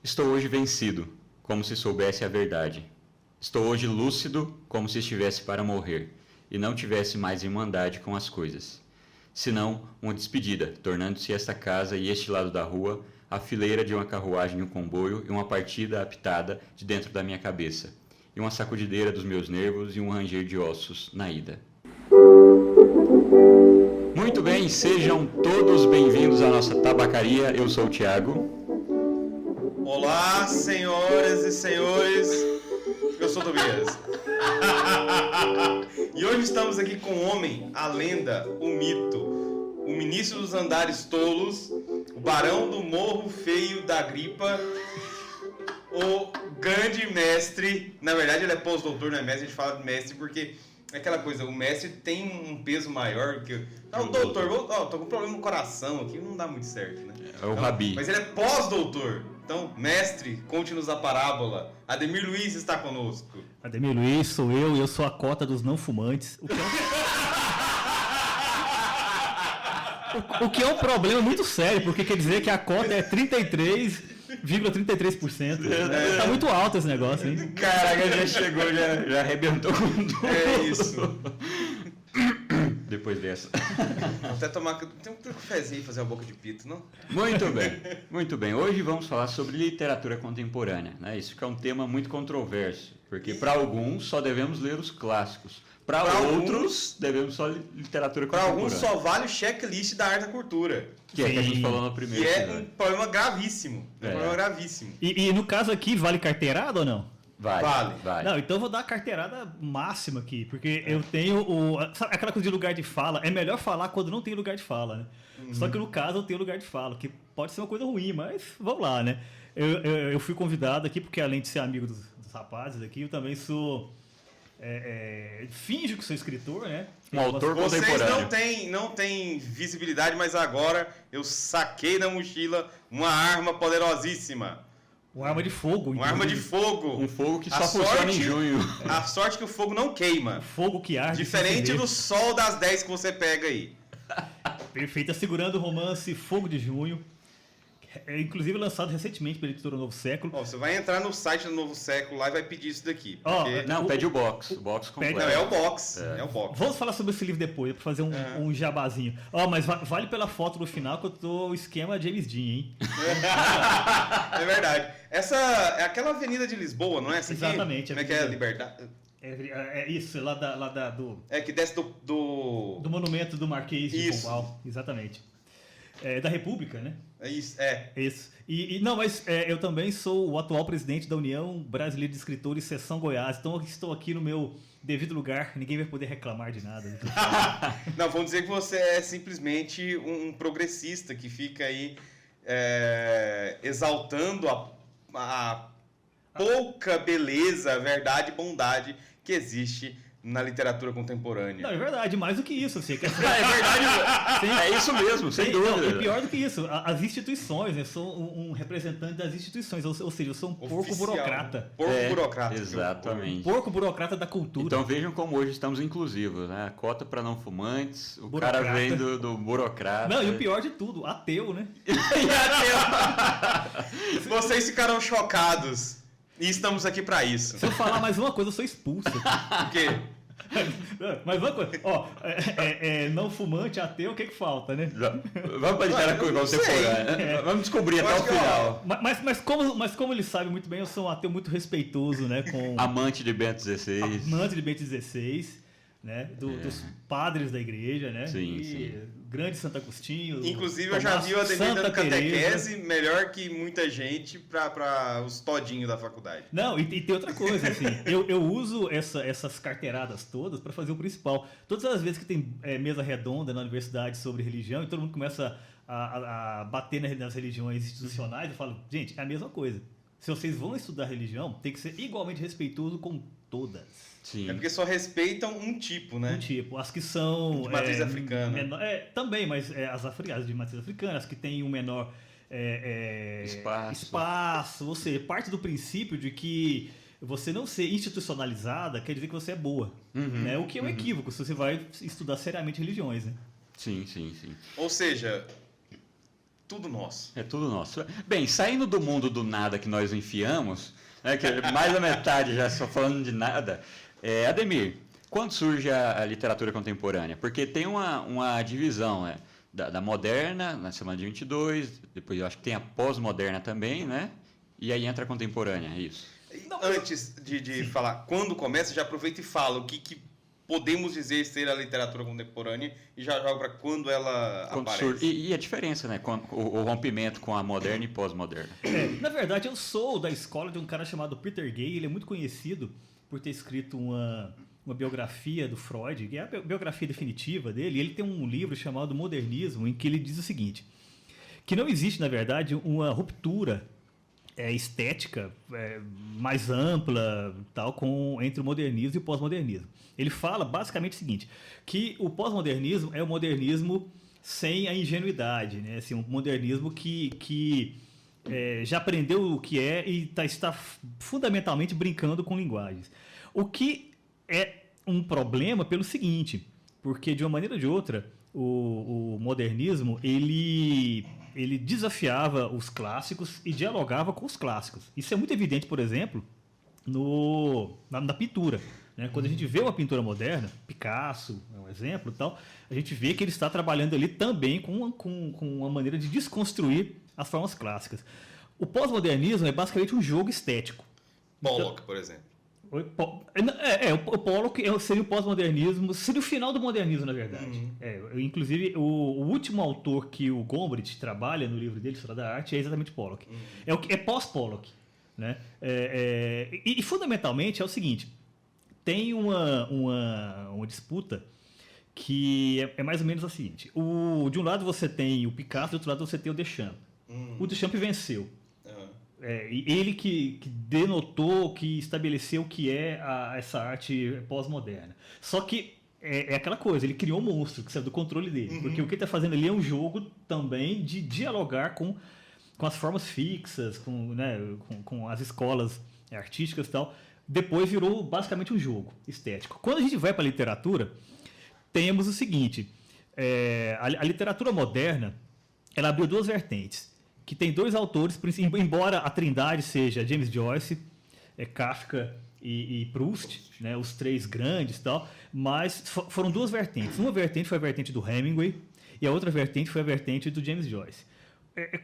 Estou hoje vencido, como se soubesse a verdade. Estou hoje lúcido, como se estivesse para morrer, e não tivesse mais irmandade com as coisas. Senão, uma despedida, tornando-se esta casa e este lado da rua a fileira de uma carruagem e um comboio e uma partida apitada de dentro da minha cabeça, e uma sacudideira dos meus nervos e um ranger de ossos na ida. Muito bem, sejam todos bem-vindos à nossa tabacaria. Eu sou o Thiago. Olá, senhoras e senhores, eu sou o Tobias. E hoje estamos aqui com o homem, a lenda, o mito, o ministro dos andares tolos, o barão do morro feio da gripa, o grande mestre. Na verdade ele é pós-doutor, não é mestre, a gente fala de mestre porque é aquela coisa, o mestre tem um peso maior que o doutor. Tô com problema no coração aqui, não dá muito certo, né? É o Rabi. Mas ele é pós-doutor. Então, mestre, conte-nos a parábola. Ademir Luiz está conosco. Ademir Luiz, sou eu e eu sou a cota dos não fumantes. O que é um problema muito sério, porque quer dizer que a cota é 33,33%. Tá muito alto esse negócio, hein? Caraca, já chegou, já arrebentou com tudo. É isso. Depois dessa. Até tomar... Tem um cafezinho e fazer uma boca de pito, não? Muito bem, muito bem. Hoje vamos falar sobre literatura contemporânea, né? Isso que é um tema muito controverso, porque para alguns só devemos ler os clássicos. Para outros, devemos só literatura Para contemporânea. alguns só vale o checklist da arte da cultura. Que é que a gente falou no primeiro Que é episódio. um problema gravíssimo. É. Um problema gravíssimo. E no caso aqui, vale carteirada ou não? Vale. Não, então eu vou dar a carteirada máxima aqui, porque eu tenho sabe aquela coisa de lugar de fala, é melhor falar quando não tem lugar de fala, né? Só que no caso eu tenho lugar de fala, que pode ser uma coisa ruim, mas vamos lá, né? Eu fui convidado aqui porque além de ser amigo dos rapazes aqui, eu também sou... finjo que sou escritor, né? Um autor Vocês contemporâneo. não têm visibilidade, mas agora eu saquei da mochila uma arma poderosíssima. Uma arma de fogo. Uma arma de fogo. Um fogo que A só funciona em sorte- junho. A sorte é que o fogo não queima. Fogo que arde. Diferente sem se do sol das 10 que você pega aí. ver. Perfeito, segurando o romance Fogo de Junho. É inclusive lançado recentemente pela editora Novo Século. Ó, você vai entrar no site do Novo Século lá e vai pedir isso daqui. Ó, Porque... Não, pede o box completo. Não, é o box. É o box. Vamos falar sobre esse livro depois, pra fazer um jabazinho. Ó, mas vale pela foto no final que eu tô esquema James Dean, hein? É verdade. Essa é aquela avenida de Lisboa, não é essa aqui? Exatamente. Como é que é? Liberdade? É isso, lá do É que desce do... monumento do Marquês de Isso. Pombal. Exatamente. É da República, né? É isso, é. Isso. Não, mas eu também sou o atual presidente da União Brasileira de Escritores, Seção Goiás. Então estou aqui no meu devido lugar, ninguém vai poder reclamar de nada. Não, vamos dizer que você é simplesmente um progressista que fica aí exaltando a pouca beleza, verdade e bondade que existe na literatura contemporânea. Não, é verdade, mais do que isso. Assim, É verdade, é isso mesmo, sem Não, dúvida. e pior do que isso, as instituições, eu sou um representante das instituições, ou seja, eu sou um porco Oficial. burocrata. Porco burocrata. Exatamente. Porco burocrata da cultura. Então vejam como hoje estamos inclusivos, né? Cota para não fumantes, o Burocrata. cara vem do burocrata. Não, e o pior de tudo, ateu, né? Vocês ficaram chocados. E estamos aqui pra isso. Se eu falar mais uma coisa, eu sou expulso. Por quê? Mais uma coisa, ó, não fumante, ateu, o que falta, né? Vamos para a literatura eu não sei. contemporânea, né? Vamos descobrir Eu até o acho que, ó, final. Mas como ele sabe muito bem, eu sou um ateu muito respeitoso, né? Com Amante de Bento XVI. amante de Bento XVI, né? Dos padres da igreja, né? Sim, e sim. grande Santo Agostinho. Inclusive, eu já vi o Ademir Santa dando catequese Teresa. melhor que muita gente pra os todinhos da faculdade. Não, e tem outra coisa, assim, eu uso essas carteiradas todas para fazer o principal. Todas as vezes que tem mesa redonda na universidade sobre religião e todo mundo começa a bater nas religiões institucionais, eu falo, gente, é a mesma coisa. Se vocês vão estudar religião, tem que ser igualmente respeitoso com todas. Sim. É porque só respeitam um tipo, né? Um tipo, as que são... De matriz africana. Também, mas as de matriz africana, as que têm um menor espaço, ou seja, parte do princípio de que você não ser institucionalizada quer dizer que você é boa, né? O que é um equívoco se você vai estudar seriamente religiões, né? Sim, sim, sim. Ou seja, Tudo nosso. É tudo nosso. Bem, saindo do mundo do nada que nós enfiamos, né, que mais da metade já só falando de nada, Ademir, quando surge a literatura contemporânea? Porque tem uma divisão, né, da moderna, na semana de 22, depois eu acho que tem a pós-moderna também, né? E aí entra a contemporânea, é isso. Antes de falar quando começa, já aproveita e fala o que podemos dizer ser a literatura contemporânea e já joga para quando ela aparece. E a diferença, né? Com o rompimento com a moderna e pós-moderna. Na verdade, eu sou da escola de um cara chamado Peter Gay. Ele é muito conhecido por ter escrito uma biografia do Freud, que é a biografia definitiva dele. E ele tem um livro chamado Modernismo, em que ele diz o seguinte, que não existe, na verdade, uma ruptura estética mais ampla tal, entre o modernismo e o pós-modernismo. Ele fala basicamente o seguinte, que o pós-modernismo é o modernismo sem a ingenuidade, né? Assim, um modernismo que já aprendeu o que é e está fundamentalmente brincando com linguagens. O que é um problema pelo seguinte, porque de uma maneira ou de outra, o modernismo ele desafiava os clássicos e dialogava com os clássicos. Isso é muito evidente, por exemplo, na pintura. Né? Quando a gente vê uma pintura moderna, Picasso é um exemplo, tal, a gente vê que ele está trabalhando ali também com uma maneira de desconstruir as formas clássicas. O pós-modernismo é basicamente um jogo estético. Pollock, por exemplo. O Pollock seria o pós-modernismo, seria o final do modernismo, na verdade. Inclusive, o último autor que o Gombrich trabalha no livro dele, História da Arte, é exatamente Pollock. É pós-Pollock. Né? E fundamentalmente é o seguinte, tem uma disputa que é mais ou menos a seguinte. De um lado você tem o Picasso, do outro lado você tem o Duchamp. O Duchamp venceu. E ele que denotou, que estabeleceu o que é essa arte pós-moderna. Só que é aquela coisa, ele criou um monstro que saiu do controle dele. Porque o que ele está fazendo ali é um jogo também de dialogar com as formas fixas, com as escolas artísticas e tal. Depois virou basicamente um jogo estético. Quando a gente vai para a literatura, temos o seguinte, a literatura moderna, ela abriu duas vertentes, que tem dois autores, embora a trindade seja James Joyce, Kafka e Proust, né, os três grandes e tal, mas foram duas vertentes. Uma vertente foi a vertente do Hemingway e a outra vertente foi a vertente do James Joyce.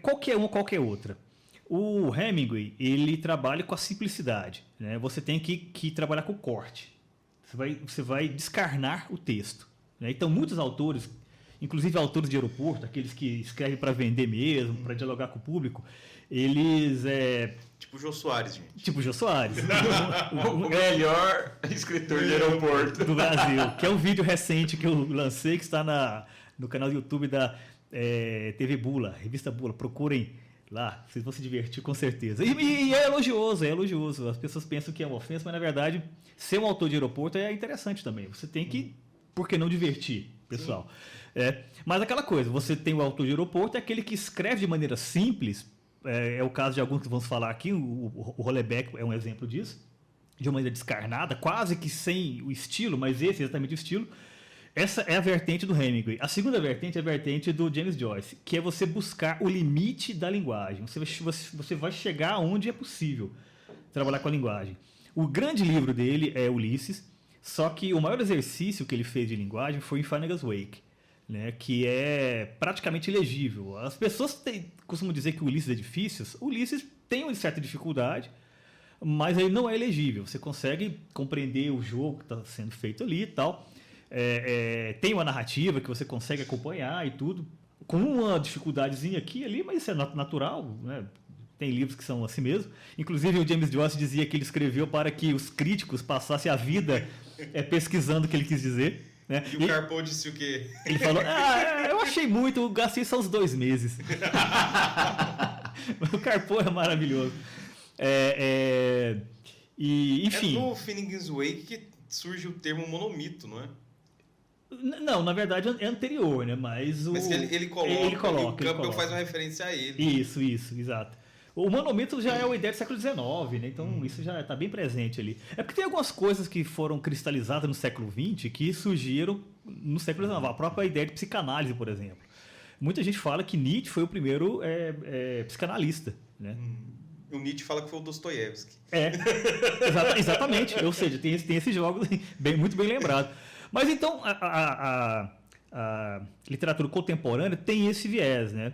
Qualquer uma, qualquer outra. O Hemingway, ele trabalha com a simplicidade, né? Você tem que trabalhar com o corte. Você vai descarnar o texto. Né? Então, muitos autores, inclusive autores de aeroporto, aqueles que escrevem para vender mesmo, para dialogar com o público, eles... Tipo o Jô Soares, gente. Tipo o Jô Soares. O melhor escritor de aeroporto do Brasil. Que é um vídeo recente que eu lancei, que está no canal do YouTube da TV Bula, Revista Bula. Procurem lá, vocês vão se divertir com certeza. E é elogioso. As pessoas pensam que é uma ofensa, mas na verdade, ser um autor de aeroporto é interessante também. Você tem que, por que não divertir, pessoal? Mas aquela coisa, você tem o autor de aeroporto, é aquele que escreve de maneira simples, é o caso de alguns que vamos falar aqui, o Hollebeck é um exemplo disso, de uma maneira descarnada, quase que sem o estilo, mas esse é exatamente o estilo. Essa é a vertente do Hemingway. A segunda vertente é a vertente do James Joyce, que é você buscar o limite da linguagem. Você vai chegar onde é possível trabalhar com a linguagem. O grande livro dele é Ulisses, só que o maior exercício que ele fez de linguagem foi em Finnegan's Wake, né, que é praticamente ilegível. As pessoas costumam dizer que o Ulisses é difícil. O Ulisses tem uma certa dificuldade, mas ele não é ilegível. Você consegue compreender o jogo que está sendo feito ali e tal. Tem uma narrativa que você consegue acompanhar e tudo, com uma dificuldadezinha aqui e ali, mas isso é natural, né? Tem livros que são assim mesmo. Inclusive o James Joyce dizia que ele escreveu para que os críticos passassem a vida pesquisando o que ele quis dizer. Né? E o Carpo disse o quê? Ele falou, eu achei muito, eu gastei só uns 2 meses. O Carpo é maravilhoso. Enfim. É no Finnegan's Wake que surge o termo monomito, não é? Não, na verdade é anterior, né? Mas ele coloca, o Campbell faz uma uma referência a ele. Isso, exato. O monomito já é uma ideia do século XIX, né? Então isso já está bem presente ali. É porque tem algumas coisas que foram cristalizadas no século XX que surgiram no século XIX. A própria ideia de psicanálise, por exemplo. Muita gente fala que Nietzsche foi o primeiro psicanalista, né? O Nietzsche fala que foi o Dostoiévski. Exatamente. Ou seja, tem esse jogo muito bem lembrado. Mas então, a literatura contemporânea tem esse viés, né?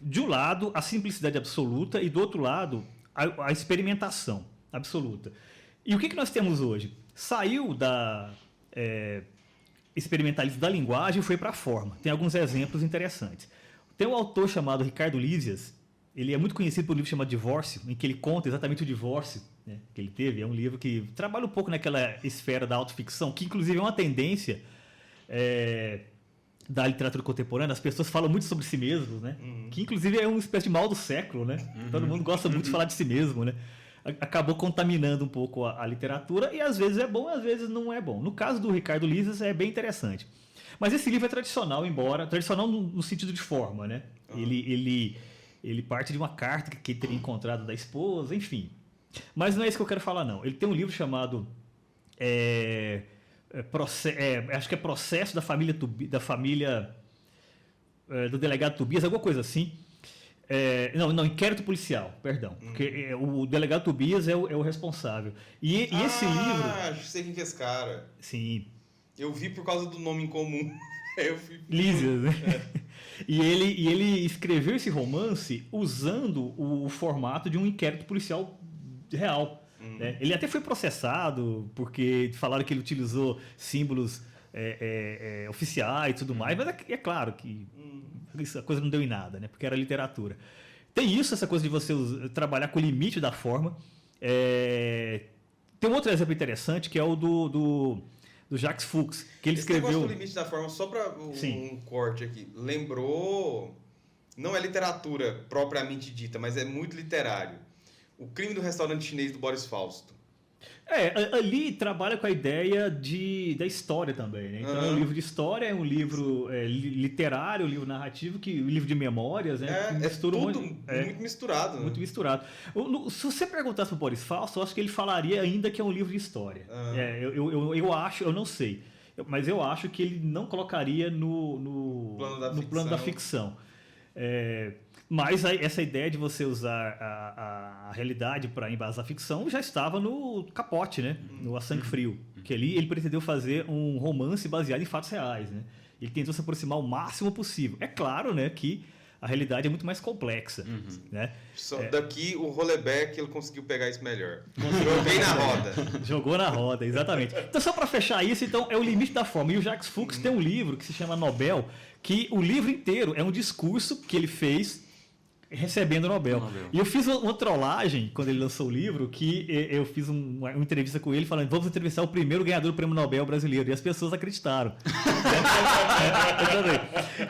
De um lado, a simplicidade absoluta e do outro lado, a experimentação absoluta. E o que nós temos hoje? Saiu da experimentalismo da linguagem e foi para a forma. Tem alguns exemplos interessantes. Tem um autor chamado Ricardo Lísias. Ele é muito conhecido por um livro chamado Divórcio, em que ele conta exatamente o divórcio, né, que ele teve. É um livro que trabalha um pouco naquela esfera da autoficção, que inclusive é uma tendência da literatura contemporânea. As pessoas falam muito sobre si mesmos, né? Que inclusive é uma espécie de mal do século, né? Todo mundo gosta muito de falar de si mesmo, né? Acabou contaminando um pouco a literatura e às vezes é bom, às vezes não é bom. No caso do Ricardo Lísias é bem interessante. Mas esse livro é tradicional, embora tradicional no sentido de forma, né? Ele parte de uma carta que ele teria encontrado da esposa, enfim. Mas não é isso que eu quero falar, não. Ele tem um livro chamado acho que é Processo da Família do Delegado Tobias, alguma coisa assim. Não, Inquérito Policial, perdão. Porque o Delegado Tobias é o responsável. E esse livro... Sei quem que é esse cara. Sim. Eu vi por causa do nome em comum. Lísias, né? E ele escreveu esse romance usando o formato de um inquérito policial real. Né? Ele até foi processado porque falaram que ele utilizou símbolos oficiais e tudo mais, mas é claro que a coisa não deu em nada, né? Porque era literatura. Tem isso, essa coisa de você trabalhar com o limite da forma. Tem um outro exemplo interessante que é o do Jacques Fuchs, que ele escreveu... Esse negócio do limite da forma, só para um corte aqui, lembrou... Não é literatura propriamente dita, mas é muito literário. O Crime do Restaurante Chinês do Boris Fausto. Ali trabalha com a ideia da história também, né? Então é um livro de história, é um livro literário, um livro narrativo, um livro de memórias, né? Tudo muito misturado. Né? Muito misturado. Se você perguntasse para o Boris Fausto, eu acho que ele falaria ainda que é um livro de história. Eu acho, eu não sei, mas eu acho que ele não colocaria no plano da ficção. Mas essa ideia de você usar a realidade para embasar a ficção já estava no Capote, né? No A Sangue Frio. Que ali ele pretendeu fazer um romance baseado em fatos reais, né? Ele tentou se aproximar o máximo possível. É claro, né, que a realidade é muito mais complexa. Né? Daqui o Hollebeck ele conseguiu pegar isso melhor. Joguei na roda. Jogou na roda, exatamente. Então, só para fechar isso, então, é o limite da forma. E o Jacques Fuchs tem um livro que se chama Nobel, que o livro inteiro é um discurso que ele fez recebendo o Nobel. E eu fiz uma trollagem quando ele lançou o livro, que eu fiz uma entrevista com ele falando, vamos entrevistar o primeiro ganhador do Prêmio Nobel brasileiro. E as pessoas acreditaram.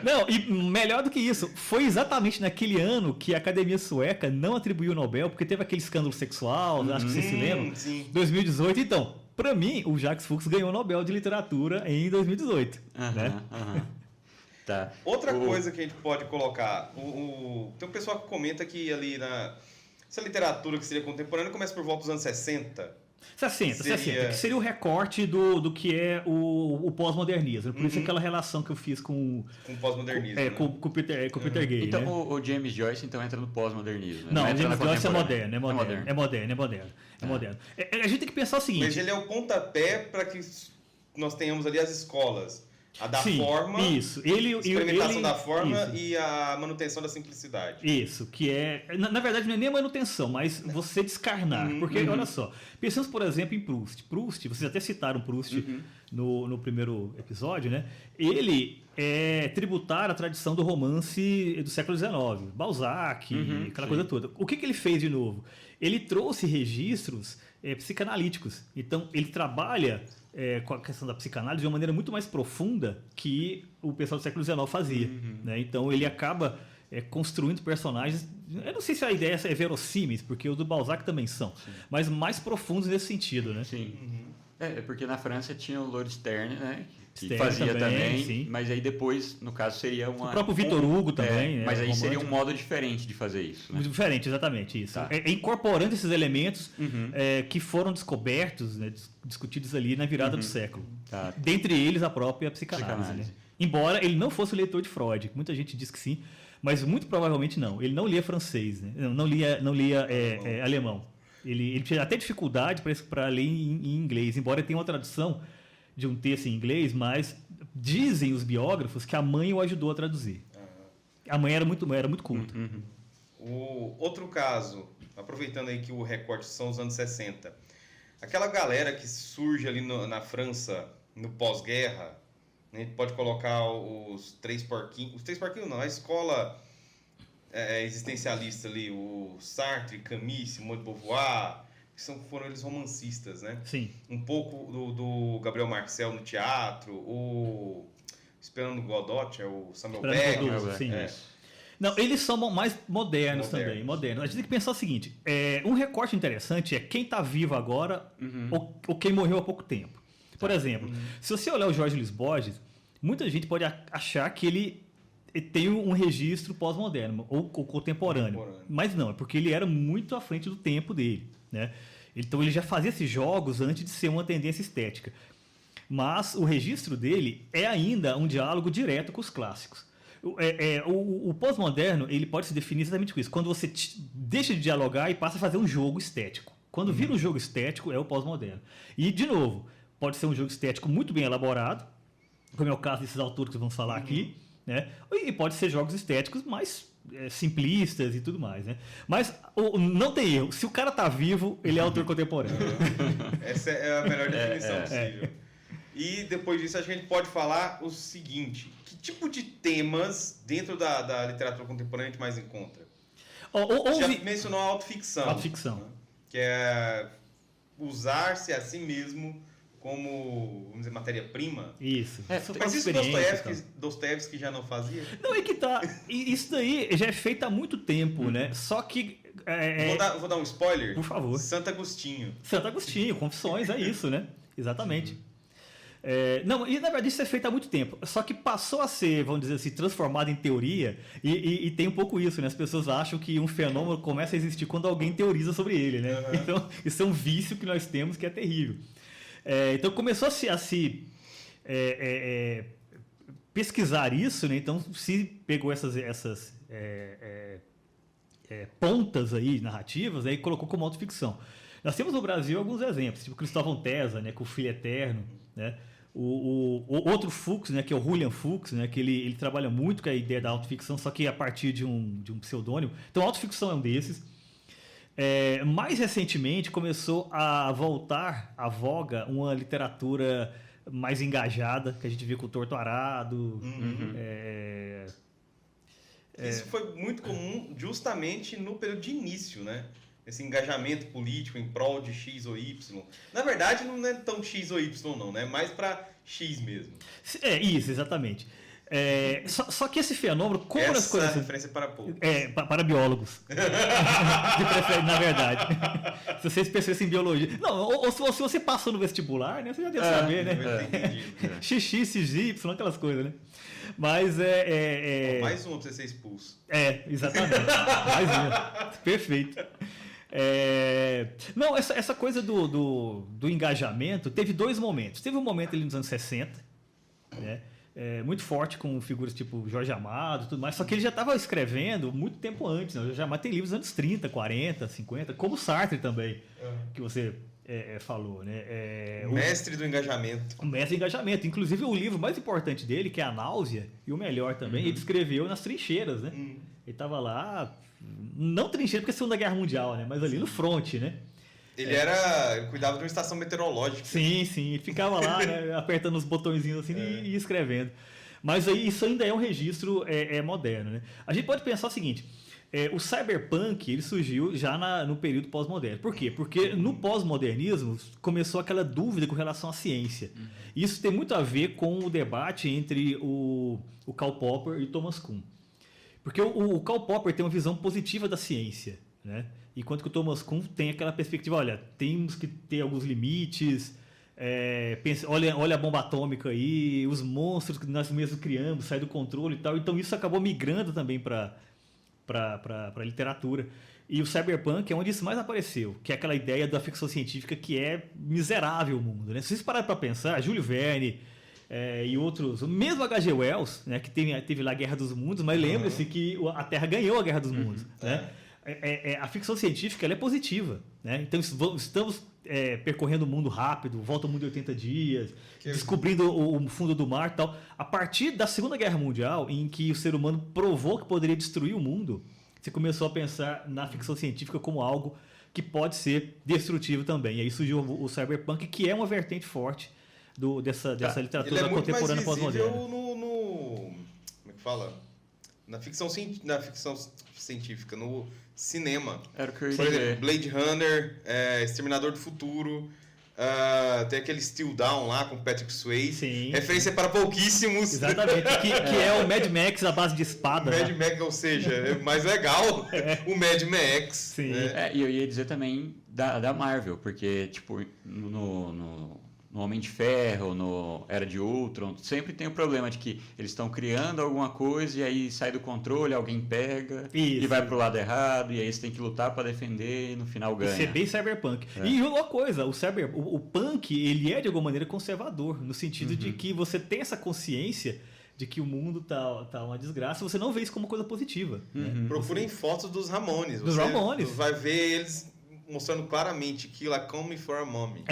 Não, e melhor do que isso, foi exatamente naquele ano que a Academia Sueca não atribuiu o Nobel, porque teve aquele escândalo sexual, acho que vocês se lembram, 2018. Então, para mim, o Jacques Fuchs ganhou o Nobel de Literatura em 2018. Né? Tá. Outra coisa que a gente pode colocar, tem um pessoal que comenta que ali essa literatura que seria contemporânea começa por volta dos anos 60. 60, que seria o recorte do que é o pós-modernismo. Por isso aquela relação que eu fiz com o pós-modernismo. Com o Peter Gay. Então, né? o James Joyce então entra no pós-modernismo. Né? Não, o James Joyce é moderno. A gente tem que pensar o seguinte... Mas ele é o pontapé para que nós tenhamos ali as escolas. A da forma, isso. Experimentação da forma e a manutenção da simplicidade. Isso, que na verdade não é nem a manutenção, mas você descarnar. Porque, olha só, pensamos, por exemplo, em Proust. Proust, vocês até citaram Proust no primeiro episódio, né? Ele é tributar a tradição do romance do século XIX. Balzac, aquela coisa toda. O que ele fez de novo? Ele trouxe registros psicanalíticos. Então, ele trabalha... com a questão da psicanálise de uma maneira muito mais profunda que o pessoal do século XIX fazia. Né? Então ele acaba construindo personagens, eu não sei se a ideia é verossímeis, porque os do Balzac também são, mas mais profundos nesse sentido. Né? Sim. Porque na França tinha o Lord Sterne, né? Que Sterne fazia também, sim. Mas aí depois, no caso, seria o próprio Victor Hugo também. Mas aí seria um modo diferente de fazer isso. Né? Diferente, exatamente isso. Tá. Incorporando esses elementos que foram descobertos, né, discutidos ali na virada do século. Tá. Dentre eles, a própria psicanálise. Né? Embora ele não fosse o leitor de Freud, muita gente diz que sim, mas muito provavelmente não. Ele não lia francês, né? Não lia alemão. Ele tinha até dificuldade para ler em inglês, embora tenha uma tradução de um texto em inglês, mas dizem os biógrafos que a mãe o ajudou a traduzir. A mãe era muito culta. O outro caso, aproveitando aí que o recorte são os anos 60, aquela galera que surge ali na França, no pós-guerra, a gente pode colocar os três porquinhos não, a escola existencialista ali, o Sartre, Camus, Simone de Beauvoir, que foram eles romancistas, né? Sim. Um pouco do Gabriel Marcel no teatro, o Esperando Godot, o Samuel Beckett. Sim. Não, eles são mais modernos também. Modernos. A gente tem que pensar o seguinte: um recorte interessante é quem está vivo agora ou quem morreu há pouco tempo. Por exemplo, se você olhar o Jorge Luiz Borges, muita gente pode achar que ele tem um registro pós-moderno ou contemporâneo. Mas não, é porque ele era muito à frente do tempo dele, né? Então ele já fazia esses jogos antes de ser uma tendência estética. Mas o registro dele é ainda um diálogo direto com os clássicos. O pós-moderno ele pode se definir exatamente com isso. Quando você deixa de dialogar e passa a fazer um jogo estético. Quando vira um jogo estético, é o pós-moderno. E, de novo, pode ser um jogo estético muito bem elaborado, como é o caso desses autores que vamos falar aqui, né? E pode ser jogos estéticos mais simplistas e tudo mais, né? Mas não tem erro. Se o cara tá vivo, ele é autor contemporâneo. Essa é a melhor definição possível. E depois disso a gente pode falar o seguinte: que tipo de temas dentro da literatura contemporânea a gente mais encontra? Já mencionou a autoficção. Autoficção. Né? Que é usar-se a si mesmo como, vamos dizer, matéria-prima. Isso. Mas isso Dostoiévski já não fazia? Não, é que tá. Isso daí já é feito há muito tempo, né? Só que... Vou dar um spoiler? Por favor. Santo Agostinho, Confissões, é isso, né? Exatamente. Não, e na verdade isso é feito há muito tempo, só que passou a ser, vamos dizer assim, transformado em teoria e tem um pouco isso, né? As pessoas acham que um fenômeno começa a existir quando alguém teoriza sobre ele, né? Então isso é um vício que nós temos que é terrível. Então começou a se pesquisar isso, né? Então se pegou essas pontas aí narrativas e colocou como autoficção. Nós temos no Brasil alguns exemplos, tipo Cristóvão Tesa, né, com o Filho Eterno, né? O outro Fuchs, né, que é o Julian Fuchs, né, que ele trabalha muito com a ideia da autoficção, só que a partir de um pseudônimo. Então a autoficção é um desses. Mais recentemente começou a voltar à voga uma literatura mais engajada, que a gente viu com o Torto Arado. Isso foi muito comum justamente no período de início, né? Esse engajamento político em prol de X ou Y. Na verdade, não é tão X ou Y, não, né? Mais para X mesmo. Isso, exatamente. Só que esse fenômeno, como as coisas... Essa referência é para poucos. Para biólogos. De preferência, na verdade. Se você é especialista em biologia. Não, ou se você passou no vestibular, né? Você já deve saber, né? XX, XY, aquelas coisas, né? Mas mais uma para você ser expulso. Exatamente. Mais uma. Perfeito. Não, essa coisa do engajamento teve dois momentos. Teve um momento ali nos anos 60, né? Muito forte com figuras tipo Jorge Amado e tudo mais, só que ele já estava escrevendo muito tempo antes, né? O Jorge Amado tem livros dos anos 30, 40, 50, como Sartre também, que você falou, né? O mestre do engajamento. O mestre do engajamento. Inclusive o livro mais importante dele, que é A Náusea, e o melhor também, ele escreveu nas trincheiras, né? Ele estava lá, não trincheira porque é a Segunda Guerra Mundial, né? Mas ali no fronte, né? Ele cuidava de uma estação meteorológica. Sim, ele ficava lá, né, apertando os botõezinhos assim e escrevendo. Mas aí isso ainda é um registro moderno, né? A gente pode pensar o seguinte: o cyberpunk ele surgiu já no período pós-moderno. Por quê? Porque no pós-modernismo começou aquela dúvida com relação à ciência. Isso tem muito a ver com o debate entre o Karl Popper e Thomas Kuhn. Porque o Karl Popper tem uma visão positiva da ciência, né? Enquanto que o Thomas Kuhn tem aquela perspectiva, olha, temos que ter alguns limites, olha a bomba atômica aí, os monstros que nós mesmos criamos, sai do controle e tal. Então isso acabou migrando também para a literatura. E o cyberpunk é onde isso mais apareceu, que é aquela ideia da ficção científica que é miserável o mundo, né? Se vocês pararem para pensar, Júlio Verne, e outros, mesmo H.G. Wells, né, que teve lá a Guerra dos Mundos, mas lembre-se que a Terra ganhou a Guerra dos Mundos. Né? A ficção científica ela é positiva. Né? Então estamos percorrendo o mundo rápido, volta ao mundo em 80 dias, descobrindo o fundo do mar e tal. A partir da Segunda Guerra Mundial, em que o ser humano provou que poderia destruir o mundo, você começou a pensar na ficção científica como algo que pode ser destrutivo também. E aí surgiu o cyberpunk, que é uma vertente forte dessa literatura contemporânea pós-moderna. Como é que fala? Na ficção científica, no cinema. Era o que eu ia Por dizer. exemplo, Blade Runner, Exterminador do Futuro, tem aquele Still Down lá com Patrick Swayze. Sim. Referência para pouquíssimos. Exatamente, que é o Mad Max à base de espada. Mad Max, ou seja, é mais legal o Mad Max. Sim. Né? E eu ia dizer também da Marvel, porque, tipo, no Homem de Ferro, no Era de Ultron, sempre tem o problema de que eles estão criando alguma coisa e aí sai do controle, alguém pega e vai pro lado errado, e aí você tem que lutar para defender e no final ganha. Isso é bem cyberpunk. E uma coisa, o punk, ele é de alguma maneira conservador, no sentido de que você tem essa consciência de que o mundo tá uma desgraça, você não vê isso como coisa positiva. Né? Procurem fotos dos Ramones. Dos Ramones. Você vai ver eles mostrando claramente Kill a Come for a Mommy.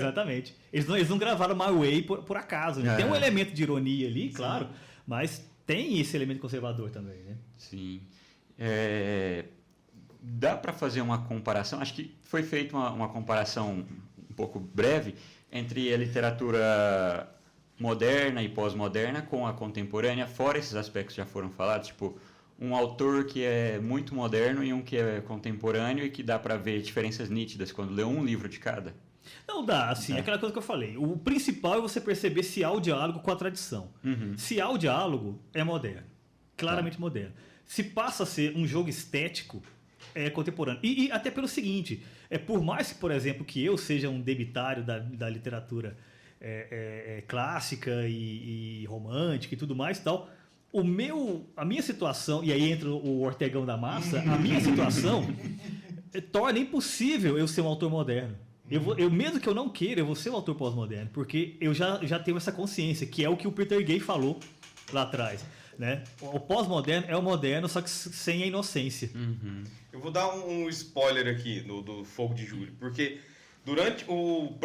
Exatamente. Eles não gravaram My Way por acaso. Né? Tem um elemento de ironia ali, claro, mas tem esse elemento conservador também, né? Sim. Dá para fazer uma comparação, acho que foi feita uma comparação um pouco breve entre a literatura moderna e pós-moderna com a contemporânea, fora esses aspectos que já foram falados, tipo um autor que é muito moderno e um que é contemporâneo e que dá para ver diferenças nítidas quando lê um livro de cada? Não dá, assim, é aquela coisa que eu falei. O principal é você perceber se há o diálogo com a tradição. Se há o diálogo, é moderno. Claramente moderno. Se passa a ser um jogo estético, é contemporâneo. E até pelo seguinte, por mais que, por exemplo, que eu seja um debitário da literatura clássica e romântica e tudo mais e tal, a minha situação, e aí entra o Ortegão da massa, a minha situação torna impossível eu ser um autor moderno. Eu mesmo que eu não queira, eu vou ser um autor pós-moderno, porque eu já tenho essa consciência, que é o que o Peter Gay falou lá atrás. Né? O pós-moderno é o moderno, só que sem a inocência. Eu vou dar um spoiler aqui do Fogo de Julho, porque durante o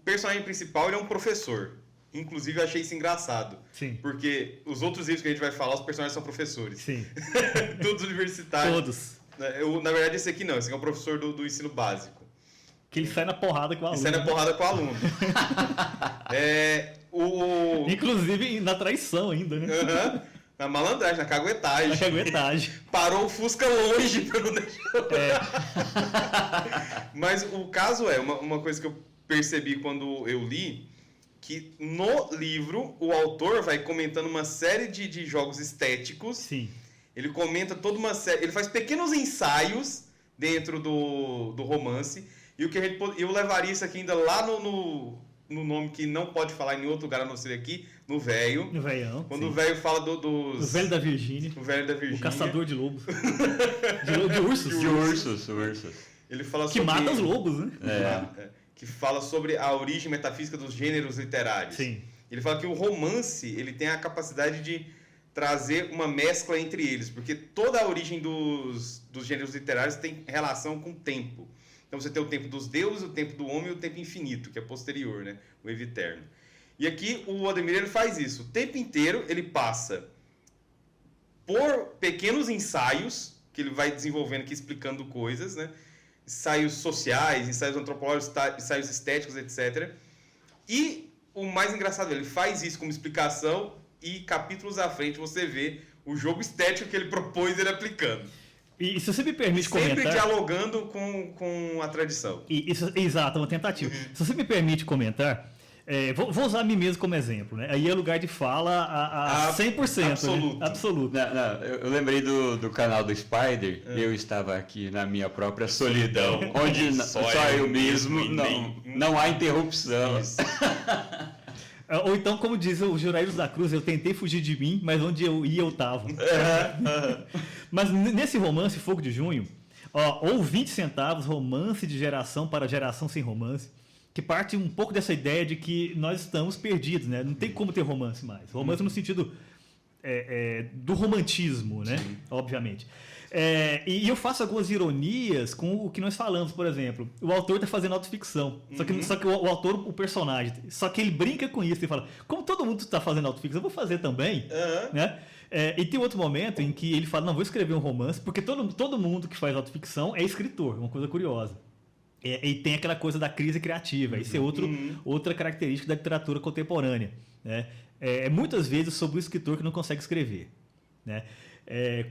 personagem principal ele é um professor. Inclusive, eu achei isso engraçado. Sim. Porque os outros livros que a gente vai falar, os personagens são professores. Sim. Todos universitários. Todos. Na verdade, esse aqui não. Esse aqui é um professor do ensino básico. Que ele sai na porrada com o aluno. Ele sai na porrada com o aluno. Inclusive na traição ainda, né? Na malandragem, na caguetagem. Na caguetagem. Parou o Fusca longe pra não deixar. Mas o caso uma coisa que eu percebi quando eu li, que no livro o autor vai comentando uma série de jogos estéticos. Sim. Ele comenta toda uma série. Ele faz pequenos ensaios dentro do romance. E o que eu levaria isso aqui ainda lá no nome que não pode falar em nenhum outro lugar a não ser aqui, no Velho. No Velhão. Quando o Velho fala dos. O Velho da Virgínia. O Velho da Virgínia. O caçador de lobos. de ursos. De ursos. Ele fala que mata os lobos, né? Que fala sobre a origem metafísica dos gêneros literários. Sim. Ele fala que o romance ele tem a capacidade de trazer uma mescla entre eles, porque toda a origem dos gêneros literários tem relação com o tempo. Então você tem o tempo dos deuses, o tempo do homem e o tempo infinito, que é posterior, né? O eterno. E aqui o Ademir ele faz isso. O tempo inteiro ele passa por pequenos ensaios, que ele vai desenvolvendo aqui, explicando coisas, né? Ensaios sociais, ensaios antropológicos, ensaios estéticos, etc. E o mais engraçado, ele faz isso como explicação e capítulos à frente você vê o jogo estético que ele propôs ele aplicando. E se você me permite comentar... Sempre dialogando com a tradição. Exato, uma tentativa. Se você me permite comentar, vou usar a mim mesmo como exemplo. Né? Aí é lugar de fala a 100%. Absoluto. Né? Absoluto. Não, eu lembrei do canal do Spider, eu estava aqui na minha própria solidão, onde só eu mesmo, não há interrupção. Ou então, como diz o Juraíros da Cruz, eu tentei fugir de mim, mas onde eu ia, eu estava. Mas nesse romance, Fogo de Junho, ou 20 centavos, romance de geração para geração sem romance, que parte um pouco dessa ideia de que nós estamos perdidos, né? Não tem como ter romance mais. Romance no sentido do romantismo, né? Sim. Obviamente. E eu faço algumas ironias com o que nós falamos, por exemplo. O autor está fazendo autoficção. Só que o autor, o personagem, só que ele brinca com isso. Ele fala, como todo mundo está fazendo autoficção, eu vou fazer também. Né? E tem outro momento em que ele fala, não, vou escrever um romance, porque todo mundo que faz autoficção é escritor. Uma coisa curiosa. E tem aquela coisa da crise criativa. Isso é outra característica da literatura contemporânea. Né? Muitas vezes sobre o escritor que não consegue escrever. Né?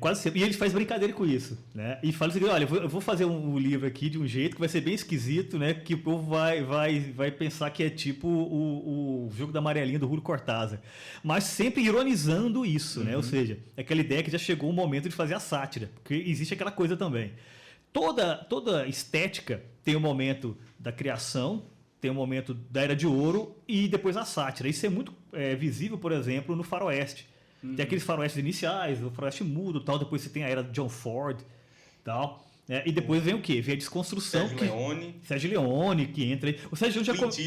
Quase sempre. E ele faz brincadeira com isso, né? E fala assim, olha, eu vou fazer um livro aqui de um jeito que vai ser bem esquisito, né? Que o povo vai pensar que é tipo o Jogo da Amarelinha do Julio Cortázar. Mas sempre ironizando isso, né? Ou seja, aquela ideia que já chegou o momento de fazer a sátira, porque existe aquela coisa também. Toda estética tem o momento da criação, tem o momento da Era de Ouro e depois a sátira. Isso é muito visível, por exemplo, no Faroeste. Tem aqueles faroestes iniciais, o faroeste mudo tal, depois você tem a era de John Ford tal. E depois vem o quê? Vem a desconstrução. Sérgio Leone, que entra aí. O Sérgio Leone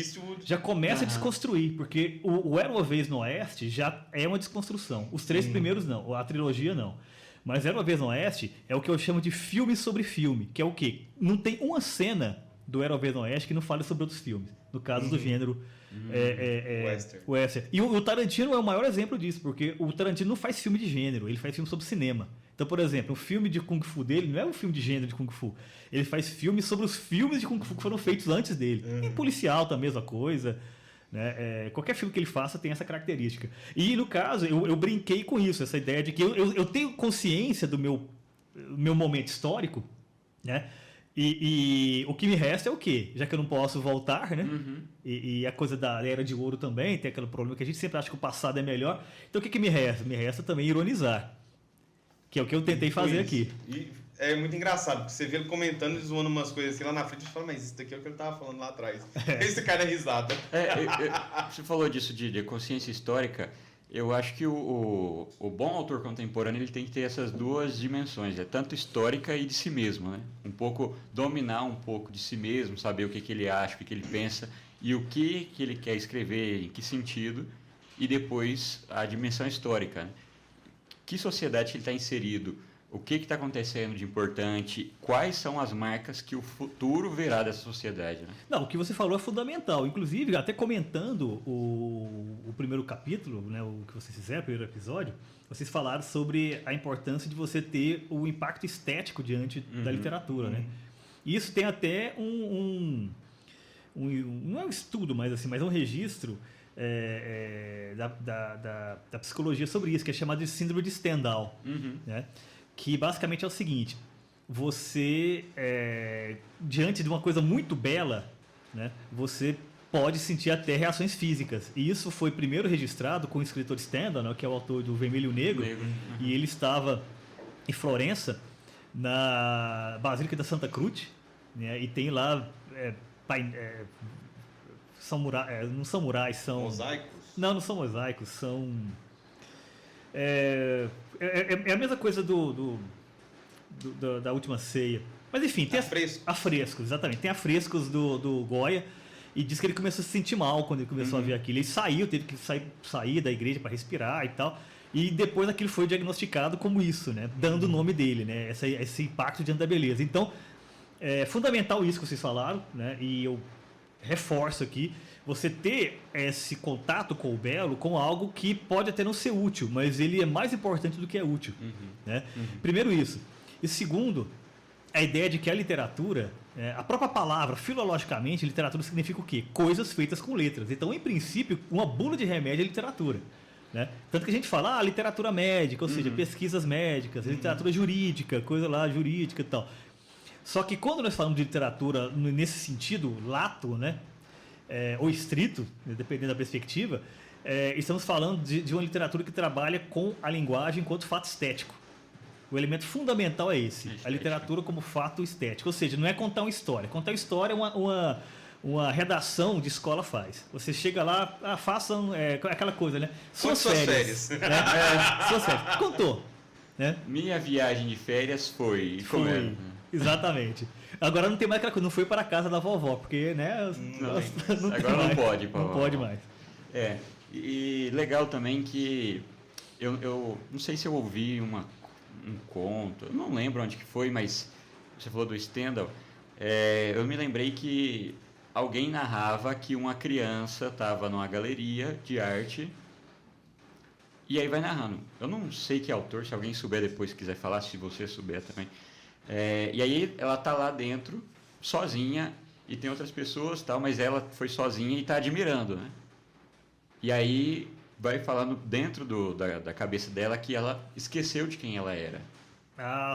já começa a desconstruir, porque o Era uma Vez no Oeste já é uma desconstrução. Os 3 primeiros não, a trilogia não. Mas Era uma Vez no Oeste é o que eu chamo de filme sobre filme, que é o quê? Não tem uma cena do Era uma Vez no Oeste que não fale sobre outros filmes, no caso do gênero western. E o Tarantino é o maior exemplo disso, porque o Tarantino não faz filme de gênero, ele faz filme sobre cinema. Então, por exemplo, o filme de Kung Fu dele não é um filme de gênero de Kung Fu, ele faz filme sobre os filmes de Kung Fu que foram feitos antes dele. E policial tá a mesma coisa. Né? Qualquer filme que ele faça tem essa característica. E no caso, eu brinquei com isso, essa ideia de que eu tenho consciência do meu momento histórico, né? E o que me resta é o quê? Já que eu não posso voltar, né? E a coisa da Era de Ouro também, tem aquele problema que a gente sempre acha que o passado é melhor. Então o que me resta? Me resta também ironizar. Que é o que eu tentei fazer aqui. E é muito engraçado, porque você vê ele comentando e zoando umas coisas assim lá na frente e fala, mas isso daqui é o que ele tava falando lá atrás. Esse cara é risada. Você falou disso de consciência histórica. Eu acho que o bom autor contemporâneo ele tem que ter essas duas dimensões, tanto histórica e de si mesmo, né? Um pouco dominar um pouco de si mesmo, saber o que ele acha, o que ele pensa e o que ele quer escrever, em que sentido, e depois a dimensão histórica, né? Que sociedade que ele está inserido, o que está acontecendo de importante, quais são as marcas que o futuro verá dessa sociedade, né? Não, o que você falou é fundamental. Inclusive, até comentando o primeiro capítulo, né, o que vocês fizeram, o primeiro episódio, vocês falaram sobre a importância de você ter o impacto estético diante da literatura, né? E isso tem até não é um estudo, mas é um registro da psicologia sobre isso, que é chamado de síndrome de Stendhal, né? Que basicamente é o seguinte, você, diante de uma coisa muito bela, né, você pode sentir até reações físicas. E isso foi primeiro registrado com o escritor Stendhal, né, que é o autor do Vermelho e o Negro. E ele estava em Florença, na Basílica da Santa Cruz, né, e tem lá... não são murais, são... Mosaicos? Não são mosaicos, são... É a mesma coisa da Última Ceia. Mas enfim, tem afrescos, exatamente. Tem afrescos do Goya, e diz que ele começou a se sentir mal quando ele começou a ver aquilo. Ele teve que sair da igreja para respirar e tal. E depois aquilo foi diagnosticado como isso, né? Dando o nome dele, né? Esse impacto diante da beleza. Então, é fundamental isso que vocês falaram, né? E eu reforço aqui, você ter esse contato com o belo, com algo que pode até não ser útil, mas ele é mais importante do que é útil. Né? Primeiro isso. E segundo, a ideia de que a literatura, a própria palavra, filologicamente, literatura significa o quê? Coisas feitas com letras. Então, em princípio, uma bula de remédio é literatura. Né? Tanto que a gente fala, literatura médica, ou seja, pesquisas médicas, literatura jurídica, coisa lá jurídica e tal. Só que quando nós falamos de literatura nesse sentido lato, né, ou estrito, dependendo da perspectiva, estamos falando de uma literatura que trabalha com a linguagem enquanto fato estético. O elemento fundamental é esse, a literatura como fato estético. Ou seja, não é contar uma história. Contar uma história é uma redação de escola faz. Você chega lá, façam aquela coisa, né? Suas férias. Né? Suas férias. Contou. Né? Minha viagem de férias foi... Exatamente. Agora não tem mais aquela coisa, não foi para a casa da vovó, porque, né? Não, agora não pode. Não pode mais. E legal também que eu não sei se eu ouvi um conto, eu não lembro onde que foi, mas você falou do Stendhal, eu me lembrei que alguém narrava que uma criança estava numa galeria de arte e aí vai narrando. Eu não sei que autor, se alguém souber depois quiser falar, se você souber também. E aí ela tá lá dentro, sozinha, e tem outras pessoas, tal, mas ela foi sozinha e está admirando, né? E aí vai falando dentro da cabeça dela que ela esqueceu de quem ela era.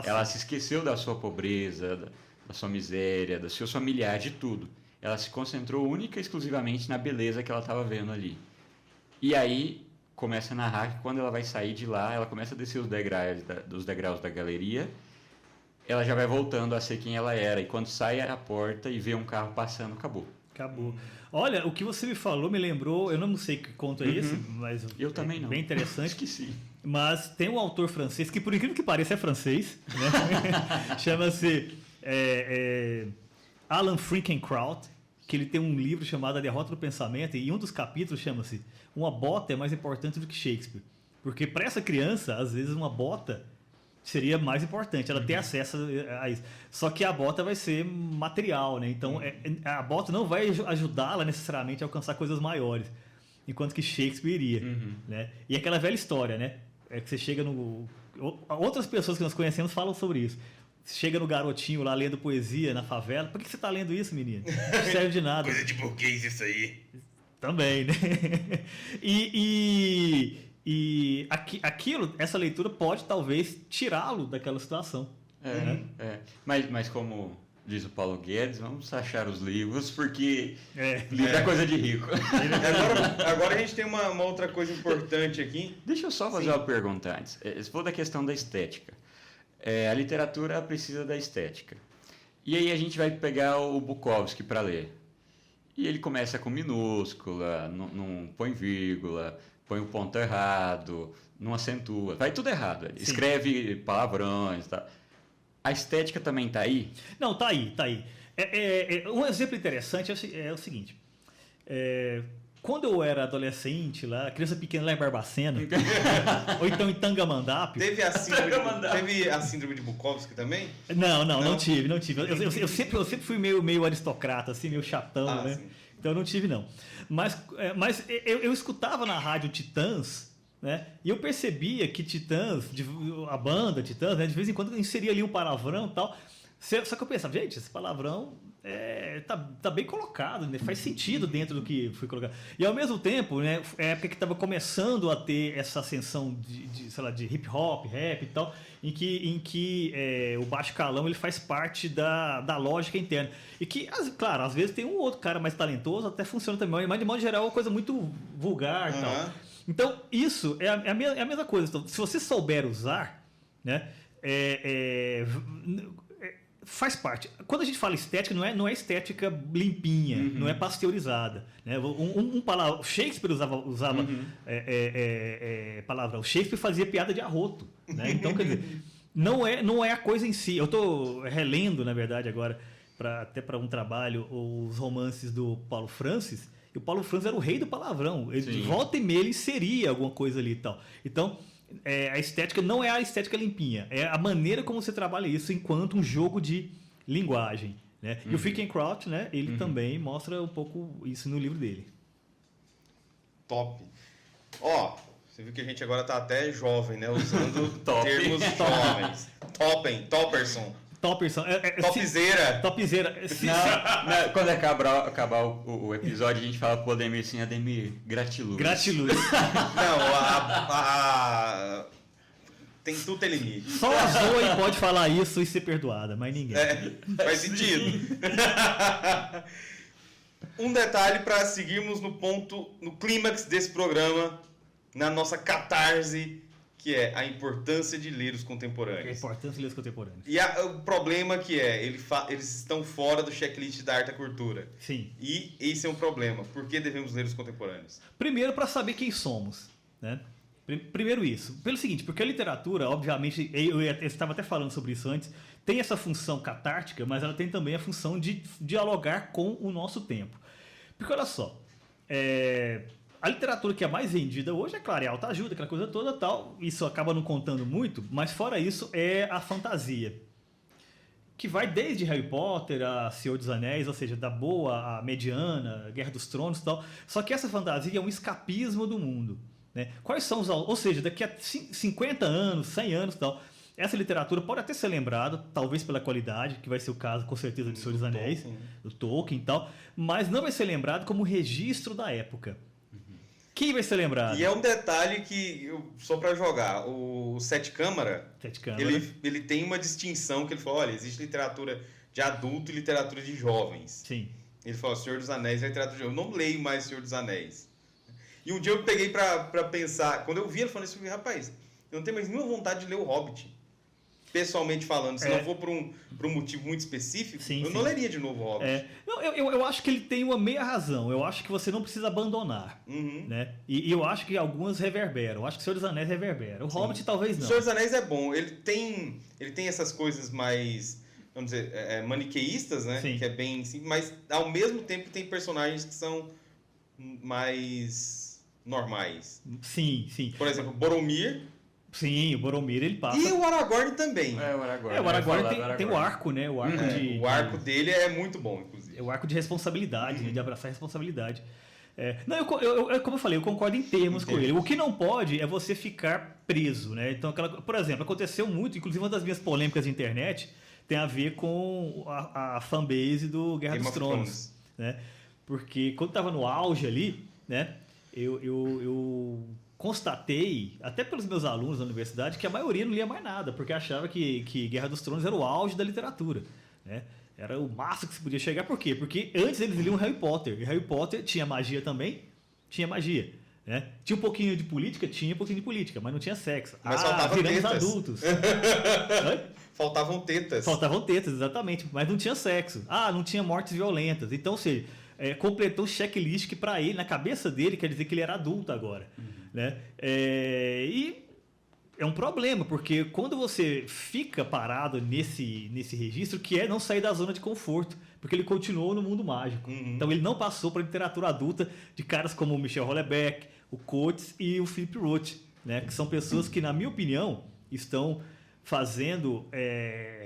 Ela se esqueceu da sua pobreza, da sua miséria, dos seus familiares, de tudo. Ela se concentrou única e exclusivamente na beleza que ela estava vendo ali. E aí começa a narrar que quando ela vai sair de lá, ela começa a descer os degraus da galeria, ela já vai voltando a ser quem ela era. E quando sai a porta e vê um carro passando, acabou. Olha, o que você me falou me lembrou, eu não sei que conto é esse, mas eu também não. Bem interessante. Esqueci. Mas tem um autor francês, que por incrível que pareça é francês, né? Chama-se Alan Finkielkraut, que ele tem um livro chamado A Derrota do Pensamento, e um dos capítulos chama-se Uma Bota é mais importante do que Shakespeare. Porque para essa criança, às vezes uma bota seria mais importante, ela ter acesso a isso. Só que a bota vai ser material, né? Então a bota não vai ajudá-la necessariamente a alcançar coisas maiores, enquanto que Shakespeare iria, né? E aquela velha história, né? Que você chega no... Outras pessoas que nós conhecemos falam sobre isso. Você chega no garotinho lá lendo poesia na favela. Por que você está lendo isso, menino? Não serve de nada. Coisa de burguês isso aí. Também, né? Aquilo, essa leitura pode talvez tirá-lo daquela situação. Mas como diz o Paulo Guedes, vamos achar os livros, porque livro é coisa de rico. Agora a gente tem uma outra coisa importante aqui. Deixa eu só fazer uma pergunta antes. Você falou da questão da estética. A literatura precisa da estética. E aí a gente vai pegar o Bukowski para ler. E ele começa com minúscula, não põe vírgula, põe o ponto errado, não acentua, vai tudo errado. Ele escreve palavrões, tá? A estética também tá aí? Não, tá aí. Um exemplo interessante é o seguinte. Quando eu era adolescente, lá, criança pequena lá em Barbacena, ou então em Tangamandápio... Teve a síndrome de Bukowski também? Não tive. Eu sempre fui meio aristocrata, assim, meio chatão, né? Sim. Então eu não tive, não. Mas eu escutava na rádio Titãs, né? E eu percebia que Titãs, a banda Titãs, né? De vez em quando inseria ali um palavrão e tal. Só que eu pensava, gente, esse palavrão tá bem colocado, né? Faz sentido dentro do que foi colocado. E ao mesmo tempo, né, é a época que estava começando a ter essa ascensão de hip hop, rap e tal, em que o baixo calão ele faz parte da lógica interna. E que, claro, às vezes tem um outro cara mais talentoso, até funciona também, mas de modo geral é uma coisa muito vulgar e tal. Então, isso é a mesma coisa. Então, se você souber usar, né, faz parte. Quando a gente fala estética, não é estética limpinha, não é pasteurizada. Né? Shakespeare usava palavrão. Shakespeare fazia piada de arroto. Né? Então, quer dizer, não é a coisa em si. Eu estou relendo, na verdade, agora, até para um trabalho, os romances do Paulo Francis. E o Paulo Francis era o rei do palavrão. Ele, volta e meia, ele inseria alguma coisa ali e tal. Então, a estética não é a estética limpinha, é a maneira como você trabalha isso enquanto um jogo de linguagem, né? E o Finkielkraut, né, ele também mostra um pouco isso no livro dele. Top. Você viu que a gente agora tá até jovem, né, usando termos jovens. Topperson. Topzera. Não, quando acabar o episódio, a gente fala pro Ademir assim, Ademir, gratiluz. Tudo tem limite. Só a Zoe pode falar isso e ser perdoada, mas ninguém. Faz sentido. Um detalhe para seguirmos no clímax desse programa, na nossa catarse, que é a importância de ler os contemporâneos. E o problema que eles estão fora do checklist da arte e cultura. Sim. E esse é um problema. Por que devemos ler os contemporâneos? Primeiro, para saber quem somos, né? Primeiro isso. Pelo seguinte, porque a literatura, obviamente, eu estava até falando sobre isso antes, tem essa função catártica, mas ela tem também a função de dialogar com o nosso tempo. Porque olha só, a literatura que é mais vendida hoje, é claro, é autoajuda, aquela coisa toda tal, isso acaba não contando muito, mas fora isso é a fantasia. Que vai desde Harry Potter a Senhor dos Anéis, ou seja, da boa à mediana, Guerra dos Tronos e tal. Só que essa fantasia é um escapismo do mundo. Né? Quais são os... Ou seja, daqui a 50 anos, 100 anos e tal, essa literatura pode até ser lembrada, talvez pela qualidade, que vai ser o caso com certeza de Senhor dos Anéis, do Tolkien e tal, mas não vai ser lembrado como registro da época. Quem vai ser lembrado? E é um detalhe que, só para jogar, o Sete Câmara, ele tem uma distinção que ele falou, olha, existe literatura de adulto e literatura de jovens. Sim. Ele falou, Senhor dos Anéis é literatura de jovens. Eu não leio mais Senhor dos Anéis. E um dia eu peguei para pensar, quando eu vi ele falando isso, eu falei, rapaz, eu não tenho mais nenhuma vontade de ler o Hobbit. Pessoalmente falando, se não for por um motivo muito específico, não leria de novo o Hobbit. Não, eu acho que ele tem uma meia razão. Eu acho que você não precisa abandonar. Né? E eu acho que algumas reverberam. Eu acho que o Senhor dos Anéis reverbera. O Hobbit talvez não. O Senhor dos Anéis é bom. Ele tem essas coisas mais, vamos dizer, maniqueístas, né? Sim. Que é bem simples, mas ao mesmo tempo tem personagens que são mais normais. Sim, sim. Por exemplo, Boromir. Sim, o Boromir ele passa. E o Aragorn também. O Aragorn. O Aragorn tem o arco, né? O arco dele é muito bom, inclusive. É o arco de responsabilidade, né? De abraçar a responsabilidade. Não, como eu falei, eu concordo em termos com ele. O que não pode é você ficar preso, né? Então, por exemplo, aconteceu muito, inclusive uma das minhas polêmicas de internet tem a ver com a fanbase do Guerra dos Tronos, né? Porque quando estava no auge ali, né? Eu constatei, até pelos meus alunos da universidade, que a maioria não lia mais nada, porque achava que Guerra dos Tronos era o auge da literatura, né? Era o máximo que se podia chegar. Por quê? Porque antes eles liam Harry Potter. E Harry Potter tinha magia também? Tinha magia. Né? Tinha um pouquinho de política? Tinha um pouquinho de política, mas não tinha sexo. Mas faltavam viramos tetas. Adultos. Faltavam tetas. Faltavam tetas, exatamente. Mas não tinha sexo. Não tinha mortes violentas. Então, ou seja, completou um checklist que para ele, na cabeça dele, quer dizer que ele era adulto agora. Né? E é um problema, porque quando você fica parado nesse registro, que é não sair da zona de conforto, porque ele continuou no mundo mágico. Então ele não passou para a literatura adulta de caras como o Michel Houellebecq, o Coates e o Philip Roth, né? Que são pessoas que, na minha opinião, estão fazendo